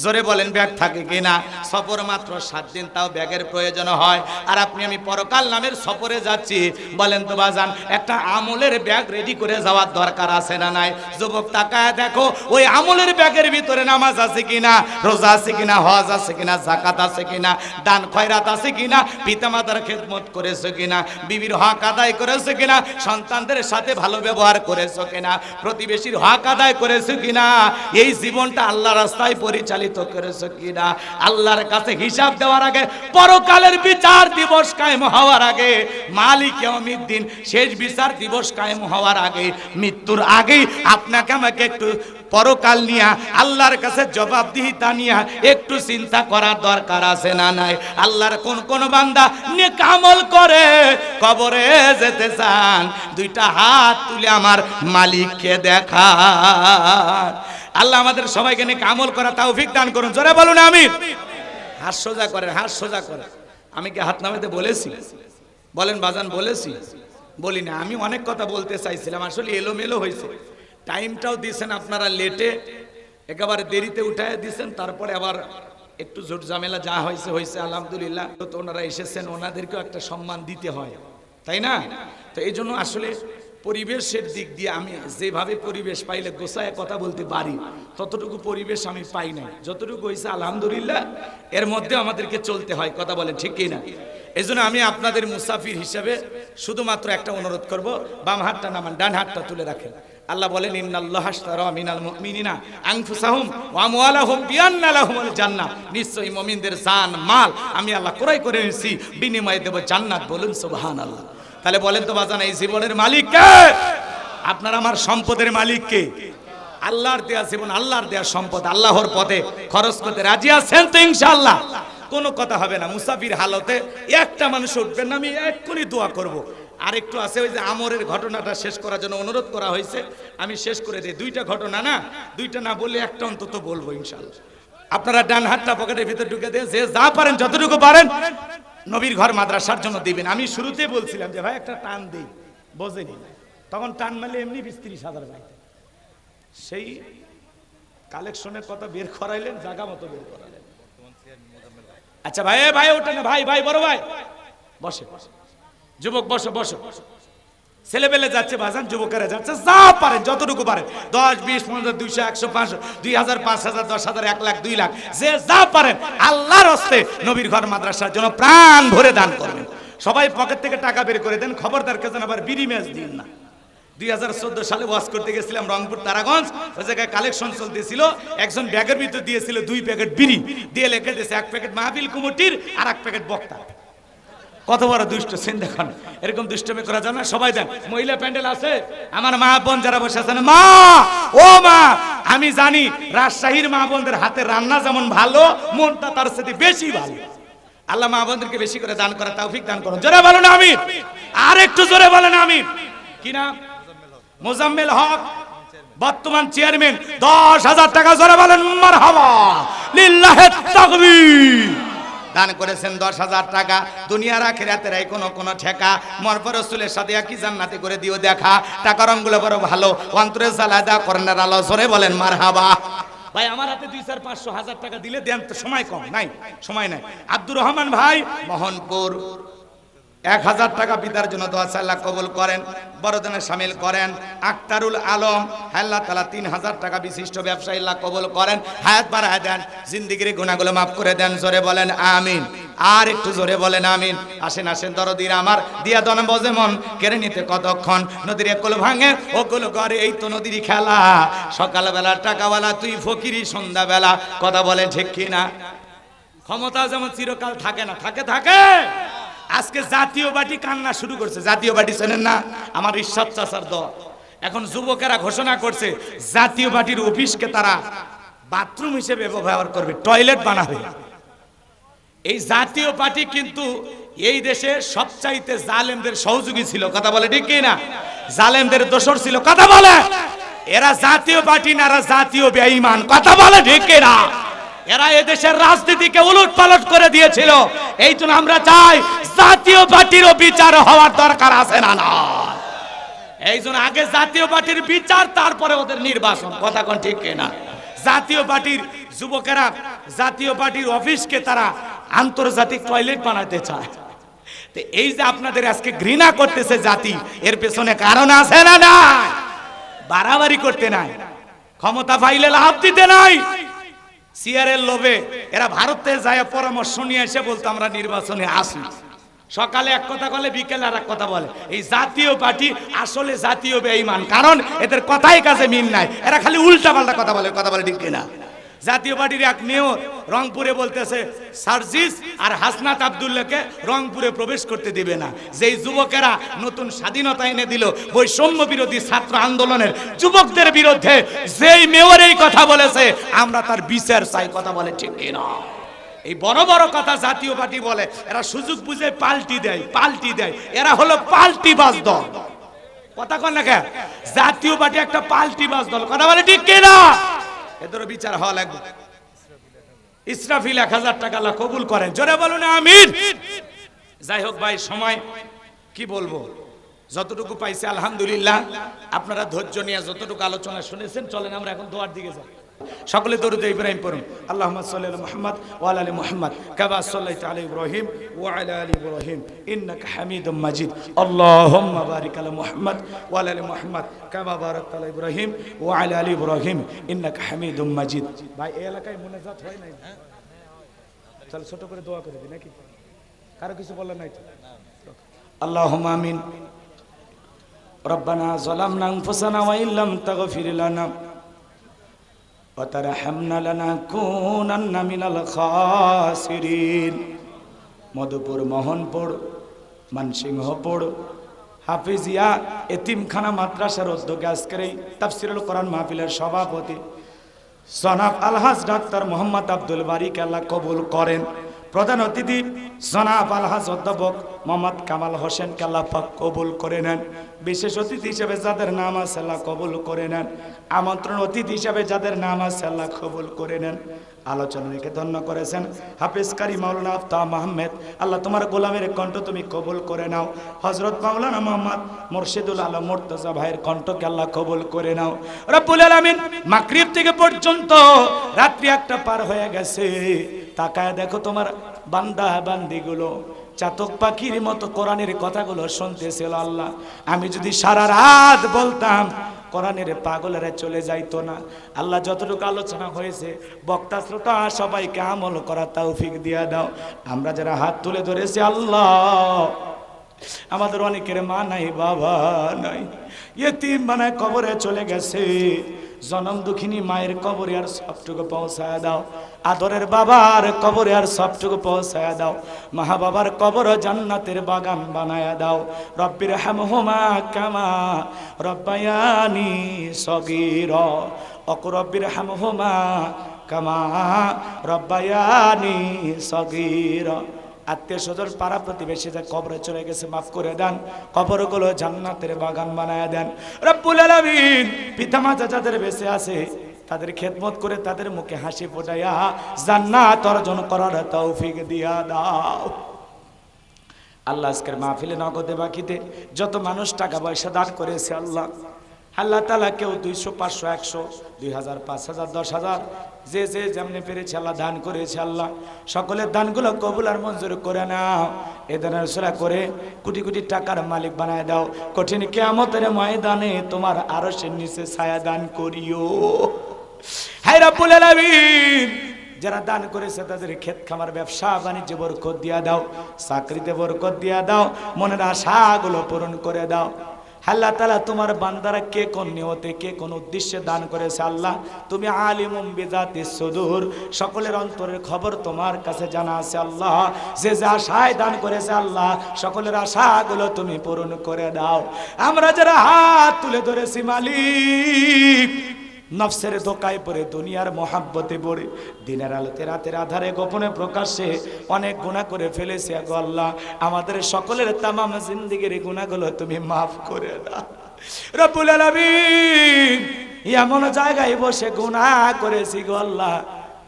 জোরে বলেন, ব্যাগ থাকে কিনা? সফর মাত্র 7 দিন, তাও ব্যাগের প্রয়োজন হয়। আর আপনি আমি পরকাল নামের সফরে যাচ্ছি, বলেন তো বাজান, একটা আমলের ব্যাগ রেডি করে যাওয়ার দরকার আছে না নাই? যুবক তাকায় দেখো, ওই আমলের ব্যাগের ভিতরে নামাজ আছে কিনা, রোজা আছে কিনা, হজ আছে কিনা, যাকাত আছে কিনা, দান খয়রাত আছে কিনা, পিতামাতার খেদমত করেছো কিনা, বিবির হক আদায় করেছো কিনা, সন্তানদের সাথে ভালো ব্যবহার করেছো কিনা, প্রতিবেশীর হক আদায় করেছো কিনা, এই জীবনটা আল্লাহর রাস্তায় পরিচালিত করেছো কিনা। আল্লাহর কাছে হিসাব দেওয়ার আগে, পরকালের বিচার দিবস কায়েম হওয়ার আগে, মালিক ইয়াউমিদ্দিন শেষ বিচার দিবস কায়েম হওয়ার আগে, মৃত্যুর আগেই আপনাকে আমাকে একটু পরকাল নিয়ে আল্লাহর কাছে জবাবদিহিতা নিয়ে একটু চিন্তা করার দরকার আছে না নাই? আল্লাহর কোন কোন বান্দা নেক আমল করে কবরে যেতে চান, 2টা হাত তুলে আমার মালিককে দেখান। আল্লাহ আমাদের সবাইকে নেক আমল করা তৌফিক দান করুন। জোরে বলুন আমিন। হাত সোজা করেন, হাত সোজা করেন। আমি কি হাত নামাতে বলেছি? বলেন বাজান, বলেছি? বলি না। আমি অনেক কথা বলতে চাইছিলাম, আসলে এলোমেলো হয়েছে। টাইমটাও দিয়েছেন আপনারা লেটে, একেবারে দেরিতে উঠায় দিয়েছেন, তারপরে আবার একটু জোট ঝামেলা যা হয়েছে হয়েছে, আলহামদুলিল্লাহ। তো ওনারা এসেছেন, ওনাদেরকেও একটা সম্মান দিতে হয়, তাই না? তো এই জন্য আসলে পরিবেশের দিক দিয়ে আমি যেভাবে পরিবেশ পাইলে গোছায় কথা বলতে পারি, ততটুকু পরিবেশ আমি পাই নাই। যতটুকু হয়েছে আলহামদুলিল্লাহ, এর মধ্যে আমাদেরকে চলতে হয়। কথা বলেন ঠিক কি না? এই জন্য আমি আপনাদের মুসাফির হিসেবে শুধুমাত্র একটা অনুরোধ করব, বাম হাতটা নামান, ডান হাতটা তুলে রাখেন। আল্লাহ বলেন, ইন্নাল্লাহা আশতারা মিনাল মুমিনিনা আনফুসাহুম ওয়া আমওয়ালাহুম বিআন্না লাহুমুল জান্নাহ, নিশ্চয়ই মুমিনদের জান মাল আমি আল্লাহ ক্রয় করে নিয়েছি, বিনিময়ে দেব জান্নাত। বলুন সুবহানাল্লাহ। তাহলে বলেন তো বাজান, এই জীবনের মালিক কে? আপনার আমার সম্পদের মালিক কে? আল্লাহর দেয়া জীবন, আল্লাহর দেয়া সম্পদ, আল্লাহর পথে খরচ করতে রাজি আছেন তো? ইনশাআল্লাহ কোনো কথা হবে না। মুসাফির হালতে একটা মানুষ উঠবেন না, আমি এক্ষুনি দোয়া করব। আর একটু আছে, ওই যে আমরের ঘটনাটা শেষ করার জন্য অনুরোধ করা হয়েছে, আমি শেষ করে দিই। 2টা ঘটনা না, 2টা না বললে একটা অন্তত বলবো ইনশাআল্লাহ। আপনারা ডান হাতটা পকেটের ভিতরে ঢুকে দিয়ে যে যা পারেন, যতটুকু পারেন নবীর ঘর মাদ্রাসার জন্য দিবেন। আমি শুরুতে বলছিলাম যে ভাই একটা টান দেই, বোঝেনি, তখন টান মারলে এমনি 20-30 হাজার পাইতেন। সেই কালেকশনের কথা বের করাইলেন, জায়গা মতো বের করালেন। আচ্ছা ভাই, ভাই ওটা না, ভাই ভাই বড় ভাই বসে, যুবক বসো বসো। ছেলেবেলে যাচ্ছে বাজান, যুবকেরা যাচ্ছে, যা পারেন যতটুকু পারেন, 10, 20, 50, 200, 100, 500, 2000, 5000, 10,000, 1 লাখ, 2 লাখ, যে যা পারেন আল্লাহর হস্তে নবীর ঘর মাদ্রাসার জন্য প্রাণ ভরে দান করবেন। সবাই পকেট থেকে টাকা বের করে দেন, খবরদার কেন আবার বিড়ি ম্যাচ দিন না। 2014 সালে ওয়াজ করতে গেছিলাম রংপুর তারাগঞ্জ, ওই জায়গায় কালেকশন চলতেছিল। একজন ব্যাগের ভিতর দিয়েছিল 2 প্যাকেট বিড়ি, দিয়ে লিখে দিয়েছে 1 প্যাকেট মাহফিল কমিটির আর 1 প্যাকেট বক্তা। কত বড় দুষ্ট সেন দেখুন, এরকম দুষ্টমি করা যায় না। সবাই দেন। মহিলা প্যান্ডেল আছে, আমার মা বোন যারা বসে আছেন, মা ও মা, আমি জানি রাজশাহীর মা বোনদের হাতে রান্না যেমন ভালো, মনটা তার সাথে বেশি ভালো। আল্লাহ মা বোনদেরকে বেশি করে দান করা তৌফিক দান করুন। জোরে বলেন আমিন। আর একটু জোরে বলেন আমিন। কি নাম? মোজাম্মেল হক, বর্তমান চেয়ারম্যান। 10,000 টাকা জোরে বলেন মারহাবা লিল্লাহি তাকবীর দান করেছেন। 10,000 টাকা দুনিয়ার আখিরাতের এই কোন ঠেকা মরপর রাসূলের সাথে কি জান্নাতে করে দিও দেখা। টাকা রঙগুলো বড় ভালো, অন্তরে জ্বালাদা কর্ণের আলো। জোরে বলেন মারহাবা। ভাই আমার হাতে 2, 4, 500, 1000 টাকা দিলে দেন তো, সময় কম নাই, সময় নাই। আব্দুর রহমান ভাই মোহনপুর 1000 টাকা পিতার জন্য দোয়া আল্লাহ কবুল করেন, বড়দানে শামিল করেন। আক্তারুল আলম আল্লাহ তাআলা 3000 টাকা বিশিষ্ট ব্যবসায়ী আল্লাহ কবুল করেন, হায়াত বাড়ায় দেন, জিন্দেগির গুনাহগুলো maaf করে দেন। জোরে বলেন আমিন। আর একটু জোরে বলেন আমিন। আসেন আসেন দরদির আমার, দিয়া দন বজে মন কেড়ে নিতে কতক্ষণ। নদীর একল ভাঙে ওকুল করে, এই তো নদীর খেলা। সকালবেলা টাকাওয়ালা তুই ফকিরি, সন্ধ্যাবেলা। কথা বলেন ঠিক কি না? ক্ষমতা যেমন চিরকাল থাকে না, থাকে থাকে। আজকে জাতীয় পার্টি কান্না শুরু করছে। জাতীয় পার্টি চেনেন না? আমার ঈশ্বর চাচার দল। এখন যুবকেরা ঘোষণা করছে জাতীয় পার্টির অফিসকে তারা বাথরুম হিসেবে ব্যবহার করবে, টয়লেট বানাবে। এই জাতীয় পার্টি কিন্তু এই দেশে সবচাইতে জালেমদের সহযোগী ছিল। কথা বলে ঠিক কি না? জালেমদের দোসর ছিল। কথা বলে। এরা জাতীয় পার্টি না, এরা জাতীয় বেঈমান। কথা বলে ঠিক কি না? এরা এদেশের রাজনীতিকে উলটপালট করে দিয়েছিল। এই জন্য আমরা চাই জাতীয় পার্টিরও বিচার হওয়ার দরকার আছে না না? এই জন্য আগে জাতীয় পার্টির বিচার, তারপরে ওদের নির্বাচন। কথা কোন ঠিক কিনা? জাতীয় পার্টির যুবকেরা জাতীয় পার্টির অফিসকে তারা আন্তর্জাতিক টয়লেট বানাতে চায়। তো এই যে আপনাদের আজকে ঘৃণা করতেছে জাতি, এর পেছনে কারণ আছে না না? বাড়াবাড়ি করতে নাই, ক্ষমতা পাইলে লাভ দিতে নাই। সিআরের লোভে এরা ভারতে যায় পরামর্শ নিয়ে এসে বলতো আমরা নির্বাচনে আসি। সকালে এক কথা বলে, বিকেলে আর এক কথা বলে। এই জাতীয় পার্টি আসলে জাতীয় বেঈমান, কারণ এদের কথাই কাজে মিল নাই। এরা খালি উল্টা পাল্টা কথা বলে। কথা বলে ঠিক কিনা? জাতীয় পার্টির এক মেয়র রংপুরে বলতেছে সার্জিস আর হাসনাত আব্দুল্লাহকে রংপুরে প্রবেশ করতে দিবে না। যেই যুবকেরা নতুন স্বাধীনতা এনে দিল বৈষম্য বিরোধী ছাত্র আন্দোলনের যুবকদের বিরুদ্ধে, যেই মেয়র এই কথা বলেছে, আমরা তার বিচার চাই। কথা বলে ঠিক কিনা? এই বড় বড় কথা জাতীয় পার্টি বলে, এরা সুযোগ বুঝে পাল্টি দেয়, পাল্টি দেয়। এরা হলো পাল্টিবাজ দল। কথা কন না কে? জাতীয় পার্টি একটা পাল্টিবাজ দল। কথা বলে ঠিক কিনা? এদের বিচার হওয়া লাগবে। ইসরাফিল 1000 টাকা আল্লাহ কবুল করেন। জোরে বলুন আমিন। যাই হোক ভাই, সময় কি বলবো, যতটুকু পাইছে আলহামদুলিল্লাহ। আপনারা ধৈর্য নিয়ে যতটুকু আলোচনা শুনেছেন, চলেন আমরা এখন দোয়ার দিকে যাই। সকলে দরুদ ইব্রাহিম পড়ুন। আল্লাহুম্মা সাল্লি আলা মুহাম্মদ ওয়া আলা আলি মুহাম্মদ কামা সাল্লাইতা আলা ইব্রাহিম ওয়া আলা আলি ইব্রাহিম ইন্নাকা হামিদুম মাজিদ। আল্লাহুম্মা বারিক আলা মুহাম্মদ ওয়া আলা আলি মুহাম্মদ কামা বারাকতা আলা ইব্রাহিম ওয়া আলা আলি ইব্রাহিম ইন্নাকা হামিদুম মাজিদ। ভাই এই এলাকায় মুনাজাত হয় নাই? চল ছোট করে দোয়া করে দিই নাকি? কারো কিছু বলার নাই তো? আল্লাহুম্মা আমিন। রব্বানা যালামনা আনফুসানা ওয়া ইল্লাম তাগফির লানা وترحمنا لنكونن من الخاسرين। মধুপুর, মোহনপুর, মানসিংহপুর হাফিজিয়া এতিমখানা মাদ্রাসার উদ্যোগে আজকের এই তাফসীরুল কোরআন মাহফিলের সভাপতি জনাব আলহাজ ডাক্তার মোহাম্মদ আব্দুল বারীকে আল্লাহ কবুল করেন। প্রধান অতিথি জনাব আলহাজ অধ্যাপক মোহাম্মদ কামাল হোসেনকে আল্লাহ পাক কবুল করে নেন। বিশেষ অতিথি হিসেবে যাদের নাম আছে আল্লাহ কবুল করে নেন। আমন্ত্রণ অতিথি হিসেবে যাদের নাম আছে আল্লাহ কবুল করে নেন। আলোচনাকে ধন্য করেছেন হাফেজ কারি মাওলানা আফতাব আহমেদ, আল্লাহ তোমার গোলামের কণ্ঠ তুমি কবুল করে নাও। হযরত মাওলানা মোহাম্মদ মুর্শিদুল আলম মুর্তজা ভাইয়ের কণ্ঠকে আল্লাহ কবুল করে নাও। রব্বুল আলামিন, মাগরিব থেকে পর্যন্ত রাত্রি 1টা পার হয়ে গেছে। তাকায় দেখো তোমার বান্দা বান্দিগুলো চাতক পাখির মতো কোরআনের কথাগুলো শুনতেছিল। আল্লাহ, আমি যদি সারা রাত বলতাম কোরআনের পাগলেরা চলে যাইতো না। আল্লাহ, যতটুকু আলোচনা হয়েছে বক্তা শ্রোতা সবাইকে আমল করা তৌফিক দিয়া দাও। আমরা যারা হাত তুলে ধরেছি আল্লাহ আমাদের অনেকের মা নাই, বাবা নাই, ইয়েতিম বানায় কবরে চলে গেছে। জনম দুঃখিনী মায়ের কবরে আর সবটুকু পৌঁছায় দাও। আদরের বাবার কবরে আর সবটুকু পৌঁছায় দাও। মা বাবার কবর জান্নাতের বাগান বানায় দাও। রব্বির হামহুমা কামা রব্বায়ানি সগীরা, রব্বির হামহুমা কামা রব্বায়ানি সগীরা। আত্মীয় স্বজন পাড়া প্রতিবেশী যা কবরে চলে গেছে মাফ করে দেন, কবরগুলো জান্নাতের বাগান বানায় দেন। রব্বুল আলামিন পিতামাতা যাদের বেঁচে আছে তাদের খেদমত করে তাদের মুখে হাসি ফোটাইয়া জান্নাত অর্জন করার তৌফিক দিয়া দাও। আল্লাহ আজকের মাহফিলে নগদে বাকিতে যত মানুষ টাকা পয়সা দান করেছে আল্লাহ, আল্লাহ তাআলা কেউ 200, 500, 100, 2000, 5000, 10,000 যে যে যেমনি পেরেছে আল্লাহ দান করেছে। আল্লাহ সকলের দানগুলো কবুল আর মঞ্জুর করে নাও। এ দানের সূরা করে কোটি কোটি টাকার মালিক বানায় দাও। কঠিন কিয়ামতের ময়দানে তোমার আরশের নিচে ছায়া দান করিও। হে রব্বুল আলামিন, যারা দান করেছে তাদের ক্ষেত খামার ব্যবসা বাণিজ্যে বরকত দিয়া দাও, চাকরিতে বরকত দিয়া দাও, মনের আশাগুলো পূরণ করে দাও। আল্লাহ তাআলা তোমার বান্দারা কে কোন নিয়তে কে কোন উদ্দেশ্যে দান করেছে আল্লাহ তুমি আলিমুম বিজাতিস সুদূর, সকলের অন্তরের খবর তোমার কাছে জানা আছে আল্লাহ। যে যা আশায় দান করেছে আল্লাহ সকলের আশাগুলো তুমি পূরণ করে দাও। আমরা যারা হাত তুলে ধরেছি মালিক, নফসের ধোকায় পড়ে দুনিয়ার মহাব্বতে পড়ে দিনের আলোতে রাতের আধারে গোপনে প্রকাশ্যে অনেক গুনাহ করে ফেলেছি গো আল্লাহ। আমাদের সকলের তামাম জিন্দেগির গুনাহগুলো তুমি মাফ করে দাও রব্বুল আলামিন। এমন জায়গায় বসে গুনাহ করেছি গো আল্লাহ,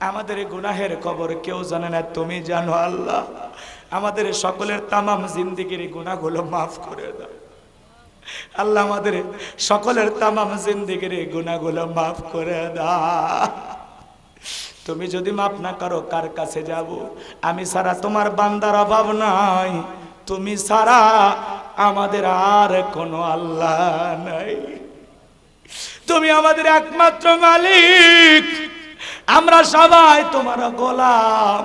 আমাদের গুনাহের খবর কেউ জানে না, তুমি জানো আল্লাহ। আমাদের সকলের তামাম জিন্দেগির গুনাহগুলো মাফ করে দাও আল্লাহ। আমাদের সকলের তামাম জিন্দেগির গুনাহগুলো মাফ করে দাও। তুমি যদি মাফ না করো কার কাছে যাব? আমি ছাড়া তোমার বান্দার অভাব নাই, তুমি ছাড়া আমাদের আর কোনো আল্লাহ নাই। তুমি আমাদের একমাত্র মালিক, আমরা সবাই তোমার গোলাম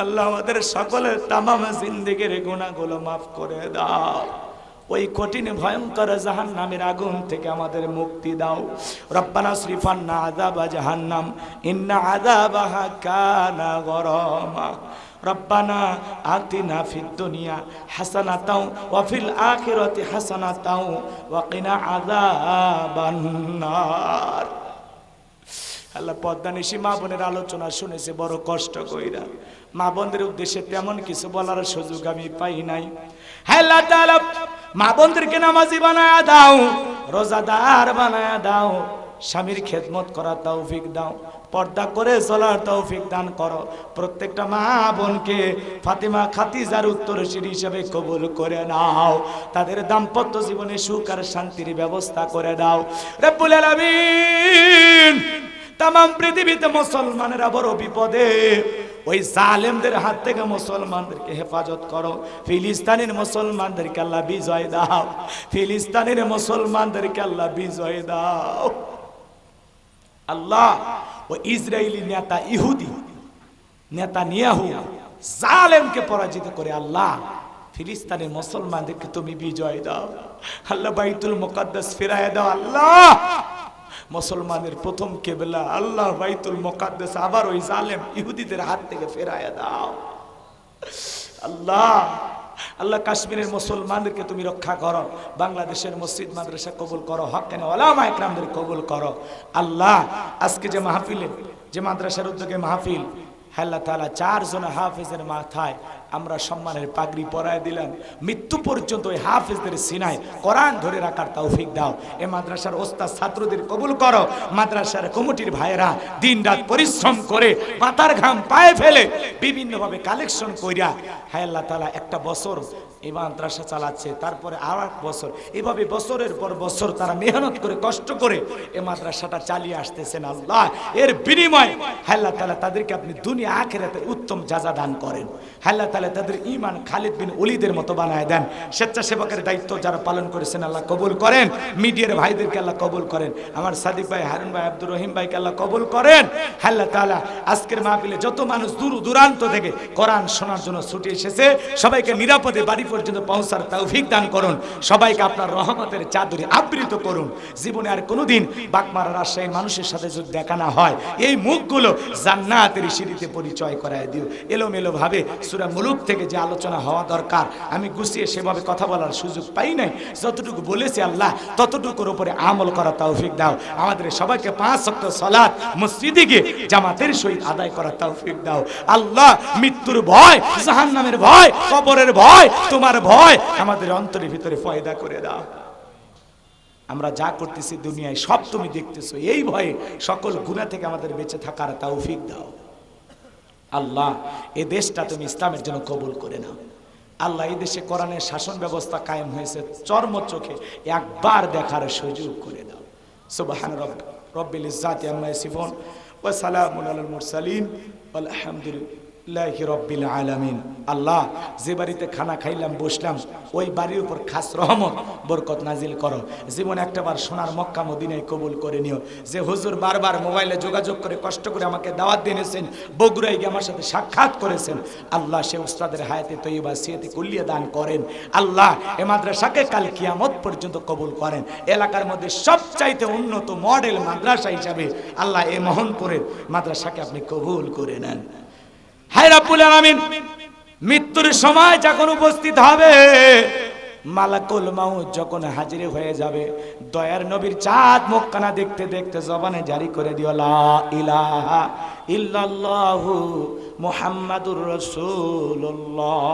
আল্লাহ। আমাদের সকলের তামাম জিন্দেগির গুনাহগুলো মাফ করে দাও। ওই কঠিন ভয়ঙ্কর জাহান্নামের আগুন থেকে আমাদের মুক্তি দাও। রব্বানা সরিফান্না আযাবা জাহান্নাম ইন্না আযাবাহা কানা গরামা। রব্বানা আতিনা ফিদ দুনিয়া হাসানাতাও ওয়া ফিল আখিরাতি হাসানাতাও ওয়া কিনা আযাবান নার। আল্লাহ পদ্মানিশি মা বোনের আলোচনা শুনেছে বড় কষ্ট কইরা। মা বোনদের উদ্দেশ্যে তেমন কিছু বলার সুযোগ আমি পাই নাই। হে আল্লাহ তাআলা, মা বোনদেরকে নামাজি বানায়া দাও, রোজাদার বানায়া দাও, স্বামীর খেদমত করার তৌফিক দাও, পর্দা করে চলার তৌফিক দান করো। প্রত্যেকটা মা বোনকে ফাতেমা খাদিজার উত্তরসূরি হিসেবে কবুল করে নাও। তাদের দাম্পত্য জীবনে সুখ আর শান্তির ব্যবস্থা করে দাও রব্বুল আলামিন। তামাম পৃথিবীতে মুসলমানেরা বড় বিপদে, ওই জালেমদের হাত থেকে মুসলমানদেরকে হেফাজত করো। ফিলিস্তিনের মুসলমানদেরকে আল্লাহ বিজয় দাও, ফিলিস্তিনের মুসলমানদেরকে আল্লাহ বিজয় দাও আল্লাহ। ও ইসরায়েলি নেতা ইহুদি নেতানিয়াহু জালেমকে পরাজিত করে আল্লাহ ফিলিস্তিনের মুসলমানদেরকে তুমি বিজয় দাও আল্লাহ। বাইতুল মুকাদ্দাস ফিরায় দাও আল্লাহ। মুসলমানের প্রথম কিবলা আল্লাহ বাইতুল মুকাদ্দাস আবার ওই জালেম ইহুদিদের হাত থেকে ফেরায়া দাও আল্লাহ। আল্লাহ কাশ্মীরের মুসলমানদেরকে তুমি রক্ষা করো, বাংলাদেশের মসজিদ মাদ্রাসা কবুল করো, হক্কানি ওলামা ইকরামদের কবুল করো আল্লাহ। আজকে যে মাহফিলে, যে মাদ্রাসার উদ্যোগে মাহফিল, আল্লাহ তাআলা 4 জন হাফেজের মাথায় আমরা সম্মানের পাগড়ি পরায় দিলাম। মৃত্যু পর্যন্ত ওই হাফেজদের সিনায় কোরআন ধরে রাখার তৌফিক দাও। এই মাদ্রাসার ওস্তাদ ছাত্রদের কবুল করো। মাদ্রাসার কমিটির ভাইয়েরা দিনরাত পরিশ্রম করে মাথার ঘাম পায়ে ফেলে বিভিন্নভাবে কালেকশন কইরা হায় আল্লাহ তাআলা একটা বছর এই মাদ্রাসা চালাচ্ছে, তারপরে আর এক বছর, এভাবে বছরের পর বছর তারা মেহনত করে কষ্ট করে এই মাদ্রাসাটা চালিয়ে আসতেছেন আল্লাহ। এর বিনিময়ে হায় আল্লাহ তাআলা তাদেরকে আপনি দুনিয়া আখিরাতে উত্তম জাযা দান করেন। হায় আল্লাহ তাআলা তাদের ঈমান খালিদ বিন ওলীদের মতো বানায় দেন। স্বেচ্ছাসেবকের দায়িত্ব যারা পালন করেছেন আল্লাহ কবুল করেন। মিডিয়ার ভাইদেরকে আল্লাহ কবুল করেন। আমার সাদিক ভাই, হারুন ভাই, আব্দুর রহিম ভাইকে আল্লাহ কবুল করেন। হায় আল্লাহ তাআলা আজকের মাহফিলে যত মানুষ দূর দূরান্ত থেকে কোরআন শোনার জন্য ছুটে এসেছে সবাইকে নিরাপদে বাড়ি পর্যন্ত পৌঁছার তৌফিক দান করুন। সবাইকে আপনার রহমতের চাদরে আবৃত করুন। জীবনে আর কোনোদিন বাগমারা রাজশাহীর মানুষের সাথে যদি দেখা না হয়, এই মুখগুলো জান্নাতের সিঁড়িতে পরিচয় করায় দিও। এলোমেলো ভাবে সূরা মুলুক থেকে যে আলোচনা হওয়া দরকার, আমি গুছিয়ে সেভাবে কথা বলার সুযোগ পাই নাই। যতটুকু বলেছি আল্লাহ ততটুকুর উপরে আমল করা তৌফিক দাও। আমাদের সবাইকে 5 ওয়াক্ত সালাত মসজিদে গিয়ে জামাতের সহিত আদায় করা তৌফিক দাও। আল্লাহ, মৃত্যুর ভয়, জাহান্নামের ভয়, কবরের ভয়, তোমার ভয় আমাদের অন্তরের ভিতরে পয়দা করে দাও। আমরা যা করতেছি দুনিয়ায় সব তুমি দেখতেছো, এই ভয়ে সকল গুনাহ থেকে আমাদের বেঁচে থাকার তৌফিক দাও। আল্লাহ, এই দেশটা তুমি ইসলামের জন্য কবুল করে নাও। আল্লাহ, এই দেশে কোরআনের শাসন ব্যবস্থা কায়েম হয়েছে, চর্ম চোখে একবার দেখার সুযোগ করে দাও। সুবহান রব্বিল ইজ্জাতি আম্মা ইয়াসিফুন ওয়া সালামুন আলাল মুরসালিন আলহামদুলিল্লাহি রব্বিল আলামিন। আল্লাহ, যে বাড়িতে খানা খাইলাম বসলাম, ওই বাড়ির উপর খাস রহমত বরকত নাজিল করো। জীবনে একটাবার সোনার মক্কা মদিনায় কবুল করে নিও। যে হুজুর বারবার মোবাইলে যোগাযোগ করে কষ্ট করে আমাকে দাওয়াত দিয়েছেন, বগুড়ায় গিয়ে আমার সাথে সাক্ষাৎ করেছেন, আল্লাহ সে উস্তাদের হায়াতে তৈয়বা সিয়াতে কুল্লিয়া দান করেন। আল্লাহ, এ মাদ্রাসাকে কাল কিয়ামত পর্যন্ত কবুল করেন। এলাকার মধ্যে সবচাইতে উন্নত মডেল মাদ্রাসা হিসাবে আল্লাহ এই মোহনপুরের মাদ্রাসাকে আপনি কবুল করে নেন। হায় রাব্বুল আলামিন, মৃত্যুর সময় যখন উপস্থিত হবে, মালাকুল মাউত যখন হাজির হয়ে যাবে, দয়ার নবীর চাঁদ মুখখানা দেখতে দেখতে জবানে জারি করে দিও লা ইলাহা ইল্লাল্লাহু মুহাম্মাদুর রাসূলুল্লাহ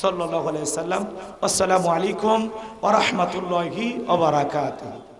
সাল্লাল্লাহু আলাইহি সাল্লাম। আসসালামু আলাইকুম ওয়া রাহমাতুল্লাহি ওয়া বারাকাতুহু।